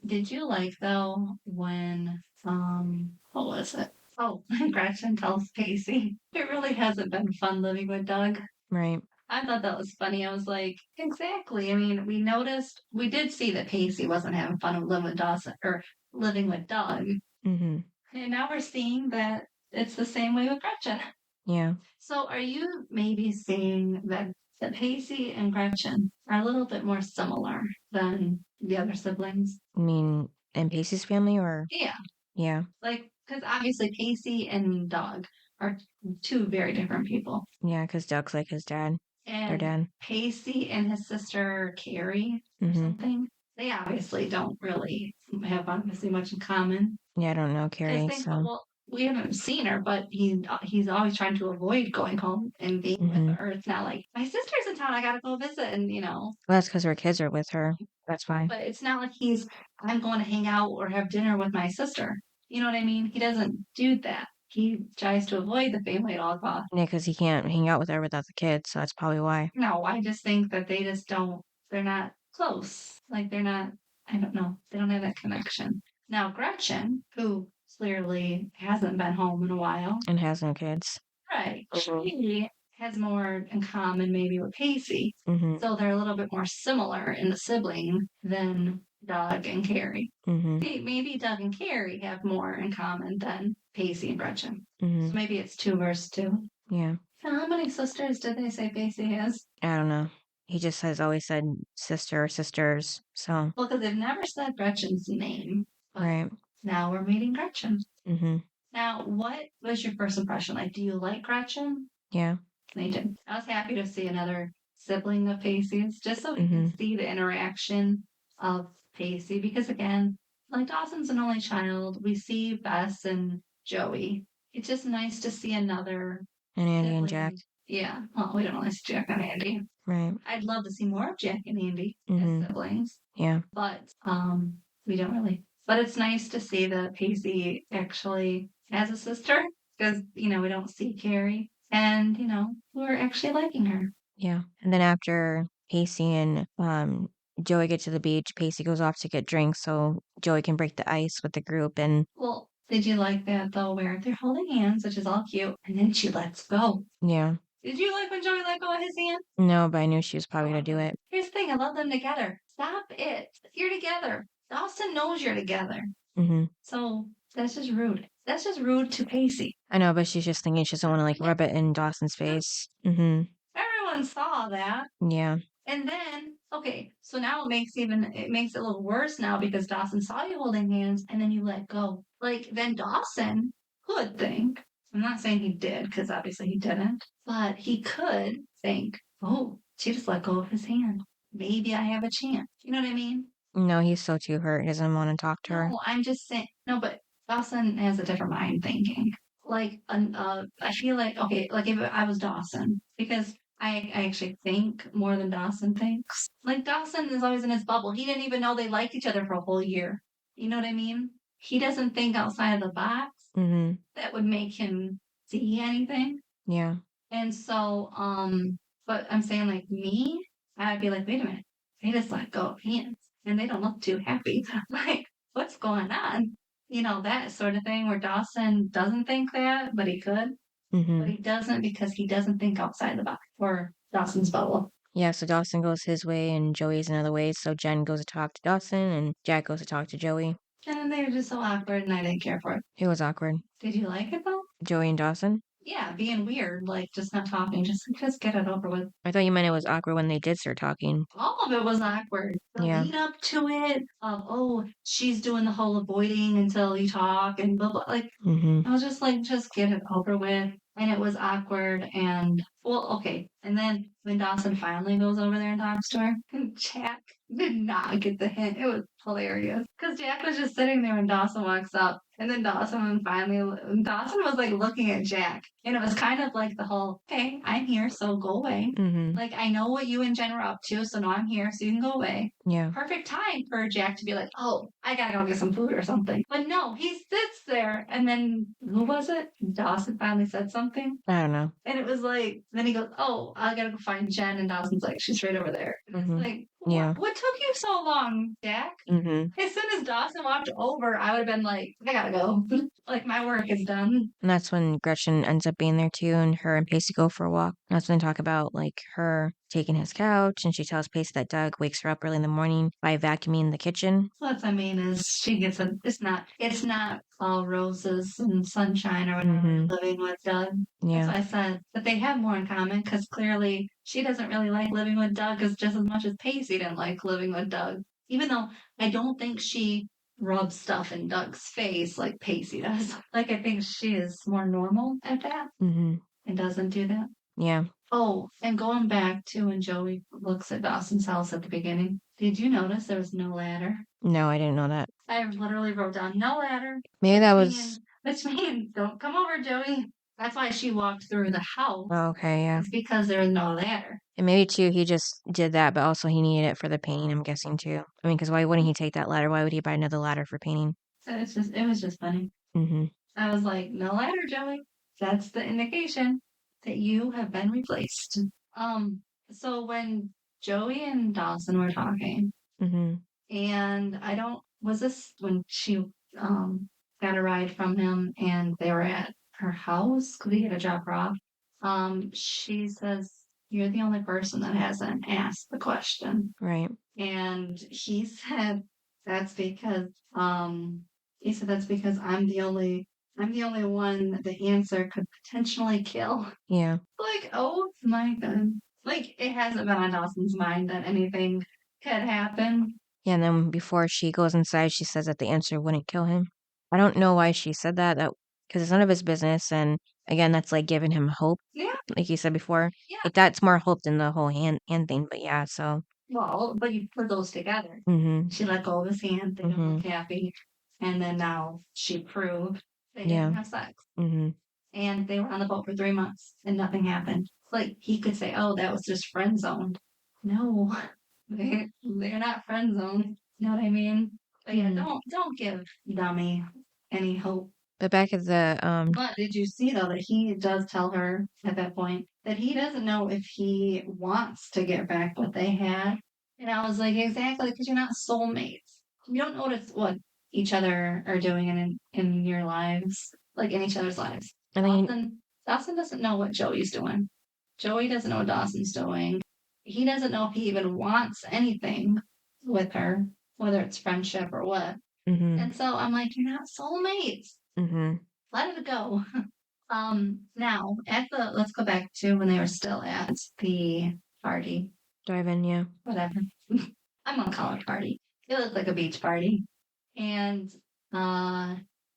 Did you like though when what was it? Oh, Gretchen tells Pacey it really hasn't been fun living with Doug. Right. I thought that was funny. I was like, exactly. I mean, we did see that Pacey wasn't having fun with living with Dawson or living with Doug, Mm-hmm. and now we're seeing that it's the same way with Gretchen. Yeah. So, are you maybe seeing that Pacey and Gretchen are a little bit more similar than the other siblings? I mean, in Pacey's family or? Yeah. Yeah. Like, because obviously Pacey and Doug are two very different people. Yeah, because Doug's like his dad. Their And dad. Pacey and his sister Carrie or Mm-hmm. something, they obviously don't really have obviously much in common. Yeah, I don't know Because Carrie, think, so. well, we haven't seen her, but he's always trying to avoid going home and being with Mm-hmm. her. It's not like my sister's in town, I gotta go visit, and Well, that's because her kids are with her. That's why. But it's not like I'm going to hang out or have dinner with my sister. You know what I mean? He doesn't do that. He tries to avoid the family at all costs. Yeah, because he can't hang out with her without the kids, so that's probably why. No, I just think that they just don't, they're not close. Like they're not, I don't know, they don't have that connection. Now, Gretchen, who clearly hasn't been home in a while, And has no kids. right, Mm-hmm. she has more in common maybe with Pacey. Mm-hmm. So they're a little bit more similar in the sibling than Doug and Carrie. Mm-hmm. Maybe Doug and Carrie have more in common than Pacey and Gretchen. Mm-hmm. So maybe it's 2 versus 2. Yeah. How many sisters did they say Pacey has? I don't know. He just has always said sister or sisters, so. Well, because they've never said Gretchen's name. But Right. now we're meeting Gretchen. Mm-hmm. Now, what was your first impression? Like, do you like Gretchen? Yeah. I did. I was happy to see another sibling of Pacey's, just so we Mm-hmm. can see the interaction of Pacey. Because again, like Dawson's an only child, we see Bess and Joey. It's just nice to see another And Andy and sibling. Jack. Yeah. Well, we don't really see Jack and Andy. Right. I'd love to see more of Jack and Andy Mm-hmm. as siblings. Yeah. But we don't really. But it's nice to see that Pacey actually has a sister because we don't see Carrie, and we're actually liking her. Yeah. And then after Pacey and Joey get to the beach, Pacey goes off to get drinks so Joey can break the ice with the group. And Well, did you like that though, where they're holding hands, which is all cute, and then she lets go? yeah. Did you like when Joey let go of his hand? No, but I knew she was probably gonna do it. Here's the thing, I love them together. Stop it. You're together. Dawson knows you're together. Mm-hmm. So that's just rude. That's just rude to Pacey. I know, but she's just thinking she doesn't want to like rub it in Dawson's face. Mm-hmm. Everyone saw that. Yeah. And then, okay, so now it makes it a little worse now because Dawson saw you holding hands and then you let go. Like, then Dawson could think, I'm not saying he did because obviously he didn't, but he could think, oh, she just let go of his hand. Maybe I have a chance. You know what I mean? No, he's so too hurt. He doesn't want to talk to her. No, I'm just saying, no, but Dawson has a different mind thinking. Like, I feel like, okay, like if I was Dawson, because I actually think more than Dawson thinks. Like Dawson is always in his bubble. He didn't even know they liked each other for a whole year. You know what I mean? He doesn't think outside of the box Mm-hmm. that would make him see anything. Yeah. And so, but I'm saying like me, I'd be like, wait a minute, they just let go of hands and they don't look too happy. Like, what's going on? You know, that sort of thing where Dawson doesn't think that, but he could. But Mm-hmm. he doesn't because he doesn't think outside the box or Dawson's bubble. Yeah, so Dawson goes his way and Joey's another way. So Jen goes to talk to Dawson and Jack goes to talk to Joey. And they were just so awkward and I didn't care for it. It was awkward. Did you like it though? Joey and Dawson? Yeah, being weird, like just not talking, just get it over with. I thought you meant it was awkward when they did start talking. All of it was awkward. The Yeah. lead up to it of, oh, she's doing the whole avoiding until you talk and blah blah. Like Mm-hmm. I was just like, just get it over with. And it was awkward and well, okay. And then when Dawson finally goes over there and talks to her, Jack did not get the hint. It was hilarious. Because Jack was just sitting there and Dawson walks up. And then Dawson was like looking at Jack. And it was kind of like the whole, okay, I'm here, so go away. Mm-hmm. Like, I know what you and Jen are up to, so now I'm here, so you can go away. Yeah. Perfect time for Jack to be like, oh, I gotta go get some food or something. But no, he sits there, and then, who was it? Dawson finally said something. I don't know. And it was like, then he goes, oh, I gotta go find Jen. And Dawson's like, she's right over there. And Mm-hmm. it's like, Yeah. what took you so long, Jack? Mm-hmm. As soon as Dawson walked over, I would have been like, I gotta go. Like, my work is done. And that's when Gretchen ends up being there too, and her and Pacey go for a walk. That's when they talk about like her taking his couch, and she tells Pacey that Doug wakes her up early in the morning by vacuuming the kitchen. What I mean is she gets a it's not all roses and sunshine or whatever living with Doug. Yeah. That's why I said that they have more in common because clearly she doesn't really like living with Doug as just as much as Pacey didn't like living with Doug. Even though I don't think she rubs stuff in Doug's face like Pacey does. Like I think she is more normal at that Mm-hmm. and doesn't do that. Yeah. Oh, and going back to when Joey looks at Dawson's house at the beginning, did you notice there was no ladder? No, I didn't know that. I literally wrote down no ladder. Maybe that was. Which means don't come over, Joey. That's why she walked through the house. Oh, okay, yeah. It's because there was no ladder. And maybe too, he just did that, but also he needed it for the painting, I'm guessing too. I mean, because why wouldn't he take that ladder? Why would he buy another ladder for painting? So it was just funny. Mm-hmm. I was like, no ladder, Joey. That's the indication that you have been replaced. So when Joey and Dawson were talking, Mm-hmm. and was this when she got a ride from him and they were at her house because he had to drop her off. She says, you're the only person that hasn't asked the question. Right. And he said that's because I'm the only one that the answer could potentially kill. Yeah. Like, oh my god. Like it hasn't been on Dawson's mind that anything could happen. Yeah, and then before she goes inside, she says that the answer wouldn't kill him. I don't know why she said that because it's none of his business, and again, that's like giving him hope. Yeah. Like you said before. Yeah. Like that's more hope than the whole hand thing, but yeah, so. Well, but you put those together. Mm-hmm. She let go of his hand, they don't look happy. And then now she proved they didn't have sex. Mm-hmm. And they were on the boat for 3 months and nothing happened. Like he could say, oh, that was just friend zoned. No, they're not friend zoned. You know what I mean? But yeah, don't give dummy any hope. But back at the But did you see though that he does tell her at that point that he doesn't know if he wants to get back what they had? And I was like, exactly, because you're not soulmates. You don't notice what each other are doing in your lives, like in each other's lives. Dawson doesn't know what Joey's doing. Joey doesn't know what Dawson's doing. He doesn't know if he even wants anything with her, whether it's friendship or what. Mm-hmm. And so I'm like, you're not soulmates. Mm-hmm. Let it go. Now let's go back to when they were still at the party. Drive-in, yeah. Whatever. I'm gonna call it a party. It looked like a beach party. And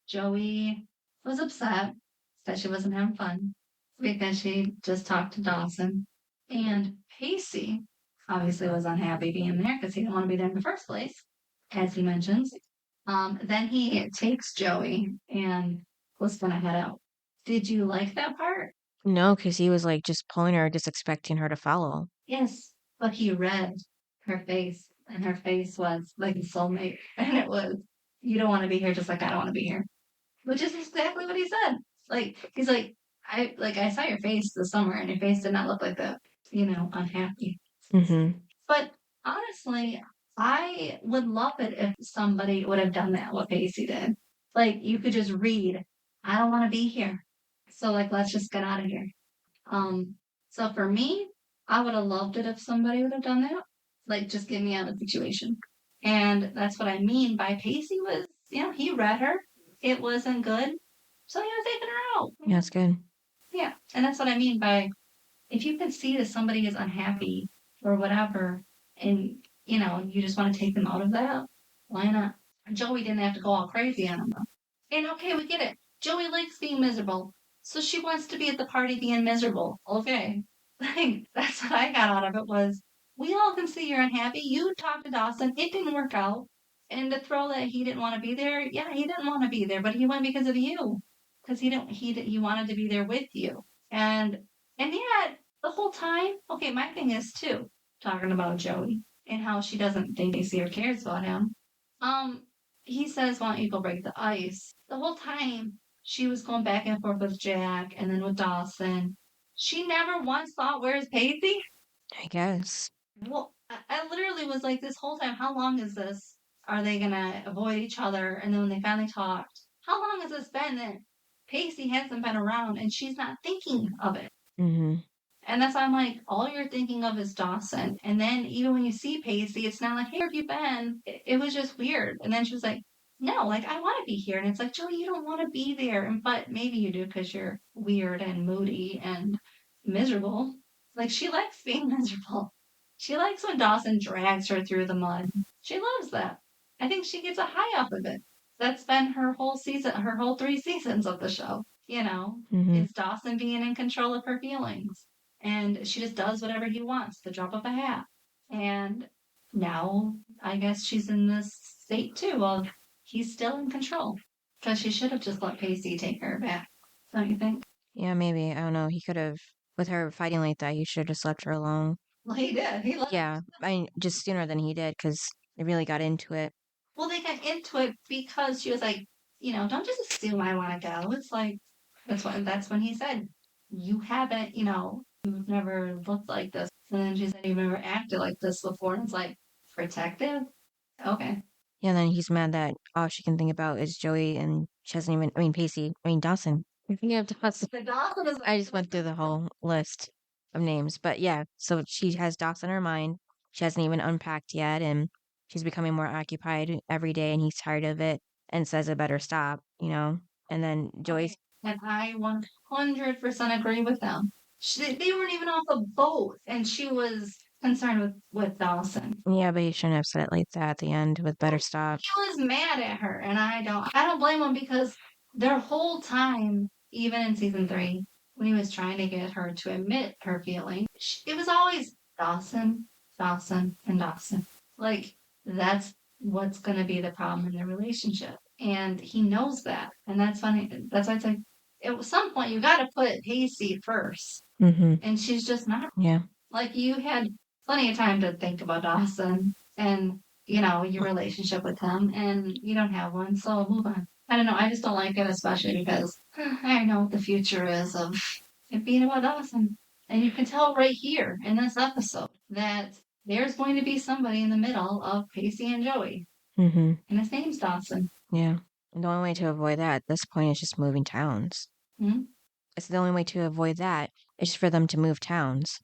Joey was upset that she wasn't having fun because she just talked to Dawson. And Pacey obviously was unhappy being there because he didn't want to be there in the first place, as he mentions. Then he takes Joey and was gonna head out. Did you like that part? No, because he was like just pulling her, just expecting her to follow. Yes, but he read her face, and her face was like a soulmate, and it was, you don't want to be here, just like I don't want to be here, which is exactly what he said. Like he's like I saw your face this summer, and your face did not look like that, unhappy. Mm-hmm. But honestly, I would love it if somebody would have done that, what Pacey did. Like you could just read, I don't want to be here. So like let's just get out of here. Um, so for me, I would have loved it if somebody would have done that. Like just get me out of the situation. And that's what I mean by Pacey was, he read her. It wasn't good. So he was taking her out. Yeah, that's good. Yeah. And that's what I mean by if you can see that somebody is unhappy or whatever, and you just want to take them out of that, why not? Joey didn't have to go all crazy on him. And okay, we get it. Joey likes being miserable, so she wants to be at the party being miserable. Okay, like that's what I got out of it was we all can see you're unhappy. You talked to Dawson, it didn't work out, and to throw that he didn't want to be there, yeah, he didn't want to be there, but he went because of you, because he wanted to be there with you, and yet the whole time, okay, my thing is too talking about Joey and how she doesn't think Stacey or cares about him. Um, he says, why don't you go break the ice? The whole time she was going back and forth with Jack and then with Dawson. She never once thought, where's Pacey? I guess. Well, I literally was like, this whole time, how long is this? Are they going to avoid each other? And then when they finally talked, how long has this been that Pacey hasn't been around and she's not thinking of it? Mm-hmm. And that's why I'm like, all you're thinking of is Dawson. And then even when you see Pacey, it's not like, hey, where have you been? It was just weird. And then she was like, no, like I want to be here. And it's like, Joey, you don't want to be there. But maybe you do because you're weird and moody and miserable. Like she likes being miserable. She likes when Dawson drags her through the mud. She loves that. I think she gets a high off of it. That's been her whole season, her whole 3 seasons of the show. Mm-hmm. It's Dawson being in control of her feelings, and she just does whatever he wants, the drop of a hat. And now I guess she's in this state too of he's still in control because she should have just let Pacey take her back. Don't you think? Yeah, maybe. I don't know. He could have, with her fighting like that, he should have just left her alone. Well, he did. He left. Yeah, I mean, just sooner than he did because they really got into it. Well, they got into it because she was like, don't just assume I want to go. It's like that's when he said, you haven't, you've never looked like this. And then she said, you've never acted like this before. And it's like, protective? Okay. Yeah, and then he's mad that all she can think about is Joey and she hasn't even, I mean, Pacey, I mean, Dawson. You're thinking of Dawson. The Dawson is I just went through the whole list of names. But yeah, so she has Dawson in her mind. She hasn't even unpacked yet, and she's becoming more occupied every day, and he's tired of it and says it better stop. And then Joey's, okay. And I 100% agree with them. They weren't even off the boat, and she was concerned with Dawson. yeah, but he shouldn't have said it like that at the end with better stop. He was mad at her, and I don't blame him because their whole time, even in season 3, when he was trying to get her to admit her feelings, it was always Dawson, Dawson, and Dawson. Like that's what's going to be the problem in their relationship, and he knows that, and that's funny. That's why it's like at some point you got to put Pacey first, Mm-hmm. and she's just not. Yeah. Like you had plenty of time to think about Dawson and your relationship with him, and you don't have one, so move on. I don't know. I just don't like it, especially because I know what the future is of it being about Dawson. And you can tell right here in this episode that there's going to be somebody in the middle of Pacey and Joey, Mm-hmm. and his name's Dawson. Yeah. And the only way to avoid that at this point is just moving towns. Hmm? It's the only way to avoid that is just for them to move towns.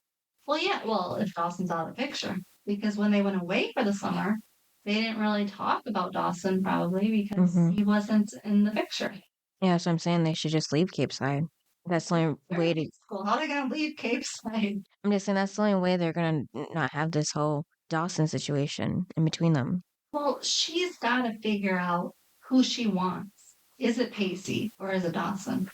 Well, yeah. Well, if Dawson's out of the picture, because when they went away for the summer, they didn't really talk about Dawson probably because he wasn't in the picture. Yeah, so I'm saying they should just leave Capeside. That's the only way to. Well, how are they gonna leave Capeside? I'm just saying that's the only way they're gonna not have this whole Dawson situation in between them. Well, she's got to figure out who she wants. Is it Pacey or is it Dawson?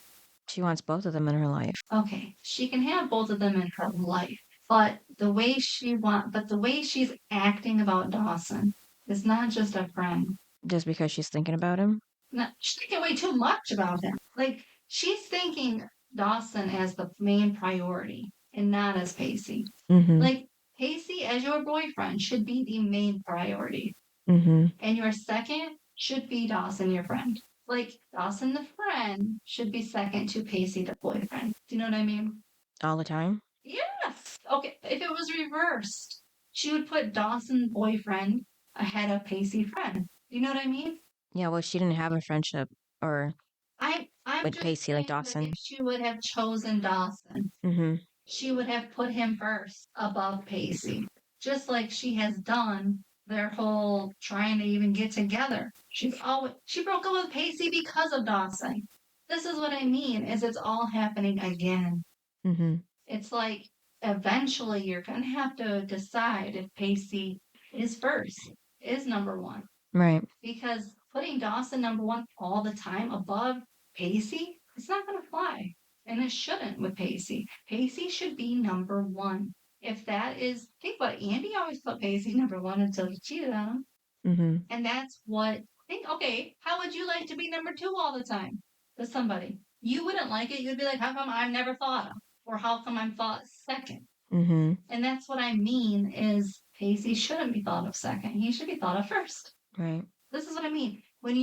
She wants both of them in her life. Okay, she can have both of them in her life, but the way she's acting about Dawson is not just a friend. Just because she's thinking about him? No, she's thinking way too much about him. Like she's thinking Dawson as the main priority and not as Pacey. Mm-hmm. Like, Pacey as your boyfriend should be the main priority. Mm-hmm. And your second should be Dawson, your friend. Like, Dawson, the friend, should be second to Pacey, the boyfriend. Do you know what I mean? All the time? Yes. Okay. If it was reversed, she would put Dawson, boyfriend, ahead of Pacey, friend. Do you know what I mean? Yeah, well, she didn't have a friendship or I'm with just Pacey like saying that if Dawson. she would have chosen Dawson, Mm-hmm. she would have put him first above Pacey, just like she has done their whole trying to even get together. She broke up with Pacey because of Dawson. This is what I mean, is it's all happening again. Mm-hmm. It's like eventually you're gonna have to decide if Pacey is first, is number one. Right. Because putting Dawson number one all the time above Pacey, it's not going to fly. And it shouldn't with Pacey. Pacey should be number one. If that is, think about it, Andy always put Pacey number one until he cheated on him. Mm-hmm. And that's what, think, okay, how would you like to be number two all the time to somebody? You wouldn't like it. You'd be like, how come I'm never thought of? Or how come I'm thought second? Mm-hmm. And that's what I mean is Pacey shouldn't be thought of second. He should be thought of first. Right. This is what I mean. When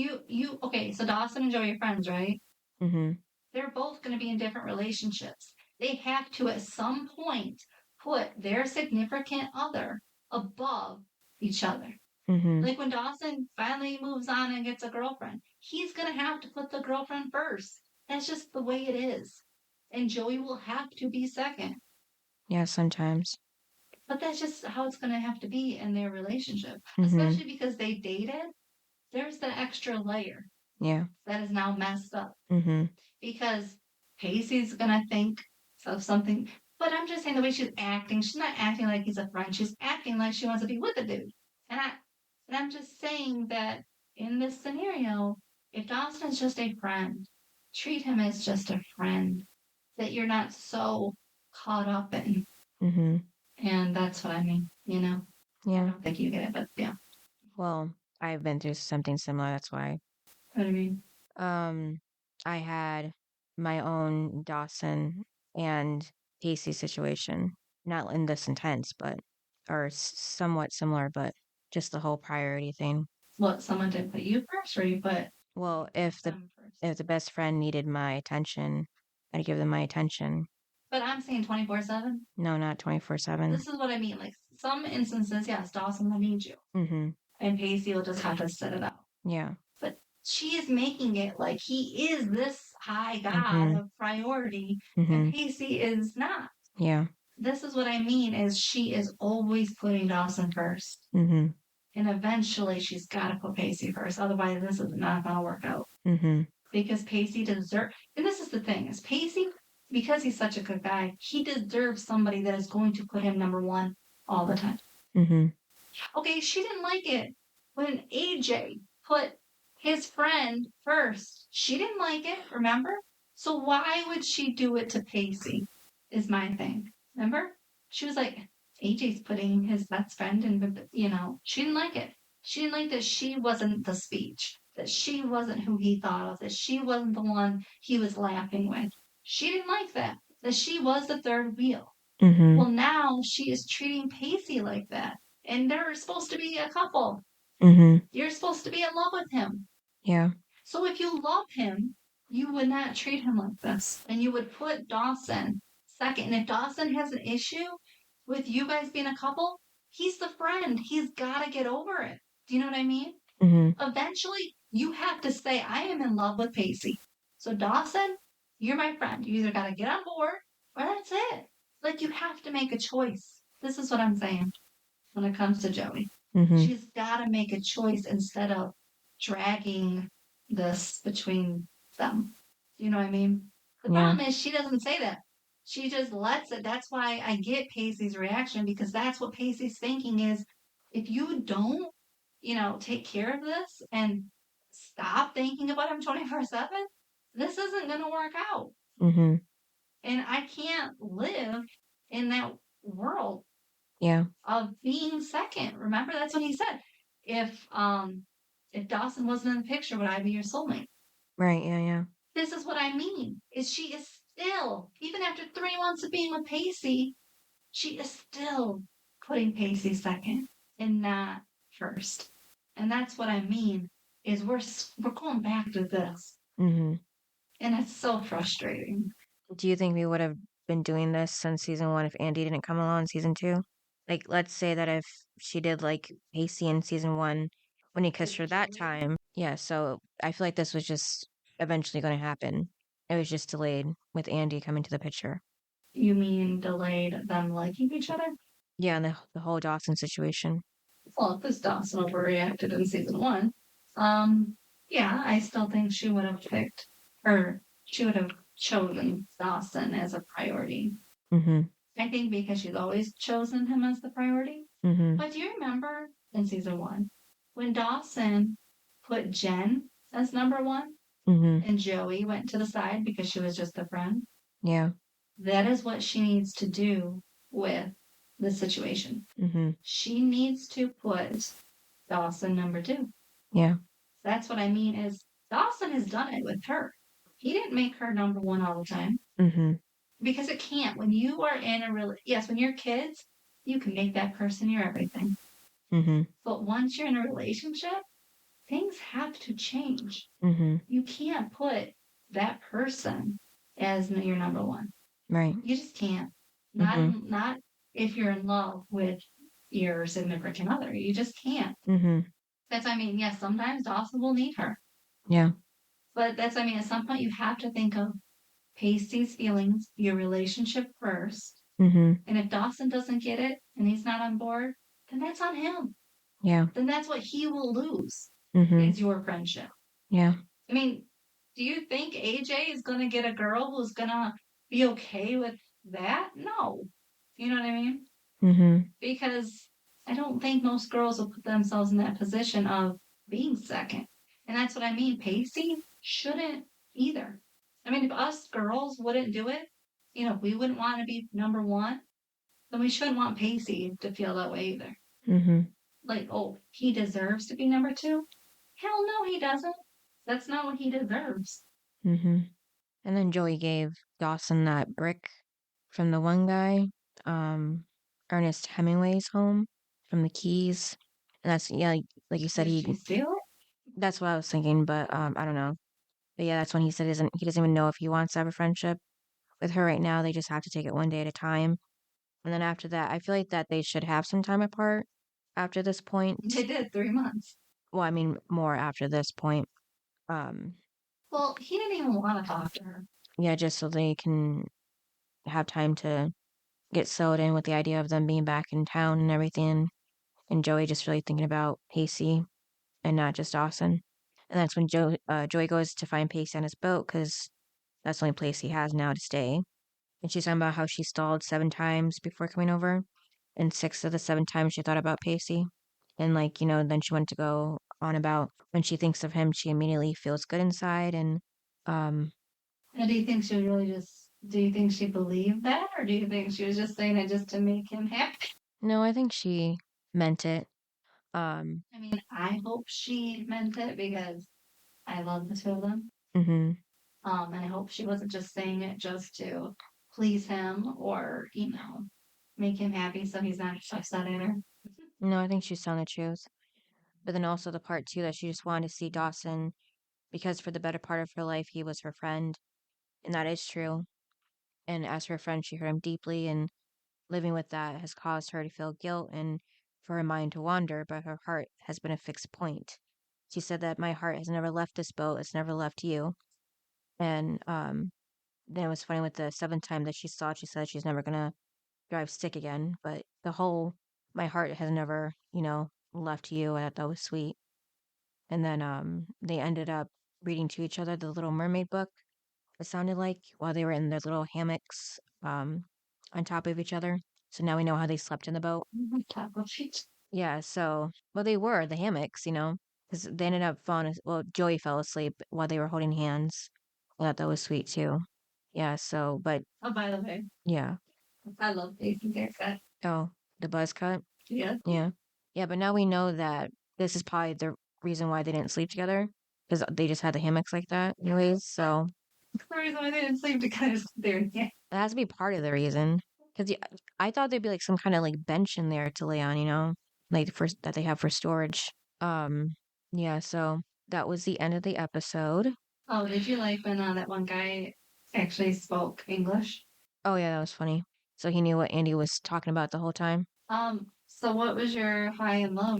okay, so Dawson and Joey are friends, right? Mm-hmm. They're both going to be in different relationships. They have to, at some point, put their significant other above each other. Mm-hmm. Like when Dawson finally moves on and gets a girlfriend, he's going to have to put the girlfriend first. That's just the way it is. And Joey will have to be second. Yeah, sometimes. But that's just how it's going to have to be in their relationship, Mm-hmm. especially because they dated. There's the extra layer Yeah. that is now messed up Mm-hmm. because Pacey's gonna think of something. But I'm just saying the way she's not acting like he's a friend. She's acting like she wants to be with the dude. And I'm just saying that in this scenario, if Dawson's just a friend, treat him as just a friend that you're not so caught up in. Mm-hmm. And that's what I mean, you know? I Yeah. don't think you get it, but yeah. Well, I've been through something similar, that's why. What I mean? Um, I had my own Dawson and Casey situation. Not in this intense, but or somewhat similar, but just the whole priority thing. What, someone did put you first or you put Well, them first? if the best friend needed my attention, I'd give them my attention. But I'm saying 24/7. No, not 24/7. This is what I mean. Like some instances, yes, Dawson will need you, Mm-hmm. and Pacey will just have to set it out. Yeah. But she is making it like he is this high god Mm-hmm. of priority, and Mm-hmm. Pacey is not. Yeah. This is what I mean: is she is always putting Dawson first, Mm-hmm. and eventually she's got to put Pacey first. Otherwise, this is not going to work out. Mm-hmm. Because Pacey deserves. And this is the thing: is Pacey, because he's such a good guy, he deserves somebody that is going to put him number one all the time. Mm-hmm. Okay, she didn't like it when AJ put his friend first. She didn't like it, remember? So why would she do it to Pacey? Is my thing. Remember? She was like, AJ's putting his best friend in, she didn't like it. She didn't like that she wasn't the speech, that she wasn't who he thought of, that she wasn't the one he was laughing with. She didn't like that she was the third wheel. Mm-hmm. Well, now she is treating Pacey like that. And they're supposed to be a couple. Mm-hmm. You're supposed to be in love with him. Yeah. So if you love him, you would not treat him like this. And you would put Dawson second. And if Dawson has an issue with you guys being a couple, he's the friend. He's got to get over it. Do you know what I mean? Mm-hmm. Eventually, you have to say, I am in love with Pacey. So Dawson, you're my friend. You either got to get on board or that's it. Like you have to make a choice. This is what I'm saying when it comes to Joey. Mm-hmm. She's got to make a choice instead of dragging this between them. You know what I mean? The problem is she doesn't say that. She just lets it. That's why I get Pacey's reaction because that's what Pacey's thinking is if you don't, take care of this and stop thinking about him 24/7, this isn't going to work out. Mm-hmm. And I can't live in that world Yeah. of being second. Remember, that's what he said. If Dawson wasn't in the picture, would I be your soulmate? Right. Yeah. Yeah. This is what I mean. Is she is still, even after 3 months of being with Pacey, she is still putting Pacey second and not first. And that's what I mean is we're going back to this. Mm-hmm. And it's so frustrating. Do you think we would have been doing this since season 1 if Andy didn't come along in season 2? Like, let's say that if she did like Pacey in season 1 when he kissed her that time. Yeah, so I feel like this was just eventually going to happen. It was just delayed with Andy coming to the picture. You mean delayed them liking each other? Yeah, and the whole Dawson situation. Well, because Dawson overreacted in season 1. Yeah, I still think she would have picked, or she would have chosen Dawson as a priority. Mm-hmm. I think because she's always chosen him as the priority. Mm-hmm. But do you remember in season 1 when Dawson put Jen as number 1 Mm-hmm. and Joey went to the side because she was just a friend? Yeah. That is what she needs to do with the situation. Mm-hmm. She needs to put Dawson number 2. Yeah. That's what I mean is Dawson has done it with her. He didn't make her number 1 all the time. Mm-hmm. Because it can't. When you are in a when you're kids, you can make that person your everything. Mm-hmm. But once you're in a relationship, things have to change. Mm-hmm. You can't put that person as your number 1. Right. You just can't. Mm-hmm. Not if you're in love with your significant other. You just can't. Mm-hmm. That's I mean, yes, sometimes Dawson will need her. Yeah. But that's I mean, at some point you have to think of Pacey's feelings, your relationship first. Mm-hmm. And if Dawson doesn't get it and he's not on board, then that's on him. Yeah. Then that's what he will lose Mm-hmm. is your friendship. Yeah. I mean, do you think AJ is going to get a girl who's going to be okay with that? No. You know what I mean? Mm-hmm. Because I don't think most girls will put themselves in that position of being second. And that's what I mean. Pacey shouldn't either. I mean, if us girls wouldn't do it, if we wouldn't want to be number 1, then we shouldn't want Pacey to feel that way either. Mm-hmm. Like, oh, he deserves to be number 2? Hell no, he doesn't. That's not what he deserves. Mm-hmm. And then Joey gave Dawson that brick from the one guy, Ernest Hemingway's home from the Keys. And that's, yeah, like you said, Did she steal it? that's what I was thinking, but I don't know. But yeah, that's when he said he doesn't even know if he wants to have a friendship with her right now. They just have to take it one day at a time. And then after that, I feel like that they should have some time apart after this point. They did 3 months. Well, I mean, more after this point. Um, Well, he didn't even want to talk to her. yeah, just so they can have time to get settled in with the idea of them being back in town and everything. And Joey just really thinking about Pacey and not just Dawson. And that's when Joey goes to find Pacey on his boat because that's the only place he has now to stay. And she's talking about how she stalled 7 times before coming over. And 6 of the 7 times she thought about Pacey. And then she went to go on about when she thinks of him, she immediately feels good inside. And um, And do you think she believed that? Or do you think she was just saying it just to make him happy? no, I think she meant it. I mean, I hope she meant it because I love the 2 of them. Mm-hmm. And I hope she wasn't just saying it just to please him or, make him happy so he's not upset at her. No, I think she's telling the truth. But then also the part too that she just wanted to see Dawson because for the better part of her life he was her friend. And that is true. And as her friend she hurt him deeply and living with that has caused her to feel guilt and for her mind to wander, but her heart has been a fixed point. She said that my heart has never left this boat, it's never left you. And then it was funny with the 7th time that she saw it, she said she's never gonna drive stick again. But the whole my heart has never, left you. I thought that was sweet. And then they ended up reading to each other the Little Mermaid book, it sounded like, while they were in their little hammocks on top of each other. So now we know how they slept in the boat. Taco sheet. Yeah, so, well, they were the hammocks, because they ended up well, Joey fell asleep while they were holding hands. I thought that was sweet too. Yeah, so, but Oh, by the way, yeah. I love Pacey's haircut. Oh, the buzz cut? Yeah. Yeah. Yeah, but now we know that this is probably the reason why they didn't sleep together, because they just had the hammocks like that, anyways, so. The reason why they didn't sleep together is they're yeah. That has to be part of the reason. Because I thought there'd be like some kind of like bench in there to lay on, like for that they have for storage. Um, yeah, so that was the end of the episode. Oh, did you like when that one guy actually spoke English? Oh yeah, that was funny. So he knew what Andy was talking about the whole time. So what was your high and low?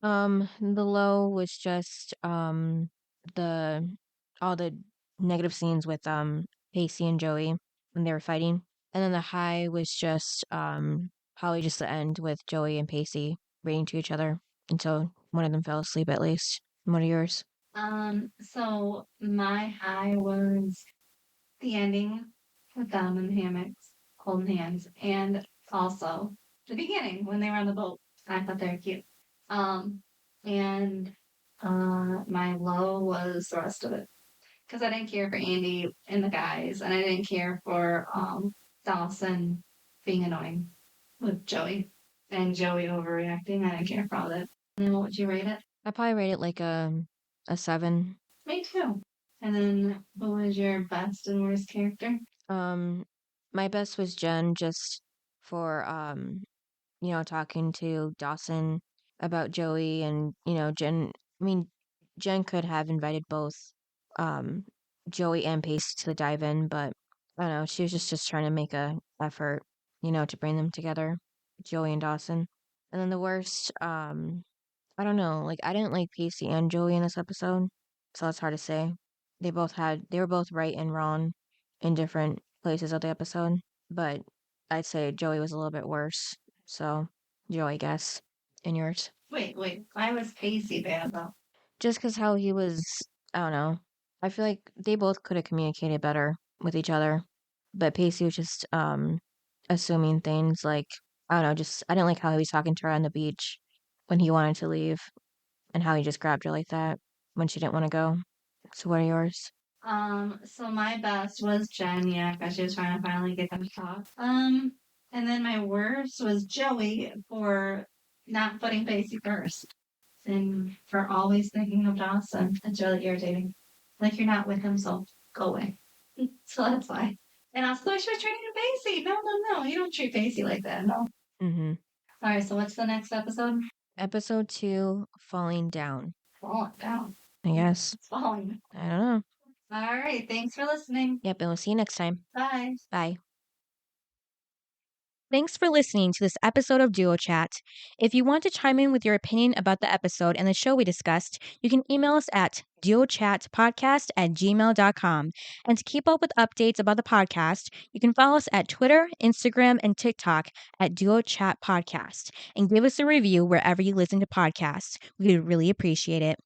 The low was just the all the negative scenes with Pacey and Joey when they were fighting. And then the high was just probably just the end with Joey and Pacey reading to each other until one of them fell asleep at least. And what are yours? So my high was the ending with them in the hammocks, holding hands, and also the beginning when they were on the boat. I thought they were cute. Um, and my low was the rest of it because I didn't care for Andy and the guys, and I didn't care for Dawson being annoying with Joey and Joey overreacting. I didn't care for all that. And then what would you rate it? I probably rate it like a 7. Me too. And then who was your best and worst character? My best was Jen just for talking to Dawson about Joey and, Jen. I mean, Jen could have invited both um, Joey and Pace to the dive in, but I don't know. She was just trying to make a effort, to bring them together, Joey and Dawson. And then the worst, I don't know. Like, I didn't like Pacey and Joey in this episode, so it's hard to say. They were both right and wrong in different places of the episode, but I'd say Joey was a little bit worse. So, Joey, I guess. And yours? Wait. Why was Pacey bad though? Just because how he was, I don't know. I feel like they both could have communicated better with each other, but Pacey was just assuming things like, I don't know, just I didn't like how he was talking to her on the beach when he wanted to leave and how he just grabbed her like that when she didn't want to go. So what are yours? So my best was Jen, yeah, because she was trying to finally get them to talk. And then my worst was Joey for not putting Pacey first and for always thinking of Dawson. It's really irritating. Like you're not with him, so go away. So that's why. And also, she was treating Pacey. No. You don't treat Pacey like that. No. Mm-hmm. All right. So what's the next episode? Episode 2, Falling Down. Falling down. I guess. It's falling. I don't know. All right. Thanks for listening. Yep, and we'll see you next time. Bye. Bye. Thanks for listening to this episode of Duo Chat. If you want to chime in with your opinion about the episode and the show we discussed, you can email us at duochatpodcast@gmail.com. And to keep up with updates about the podcast, you can follow us at Twitter, Instagram, and TikTok at Duo Chat Podcast. And give us a review wherever you listen to podcasts. We would really appreciate it.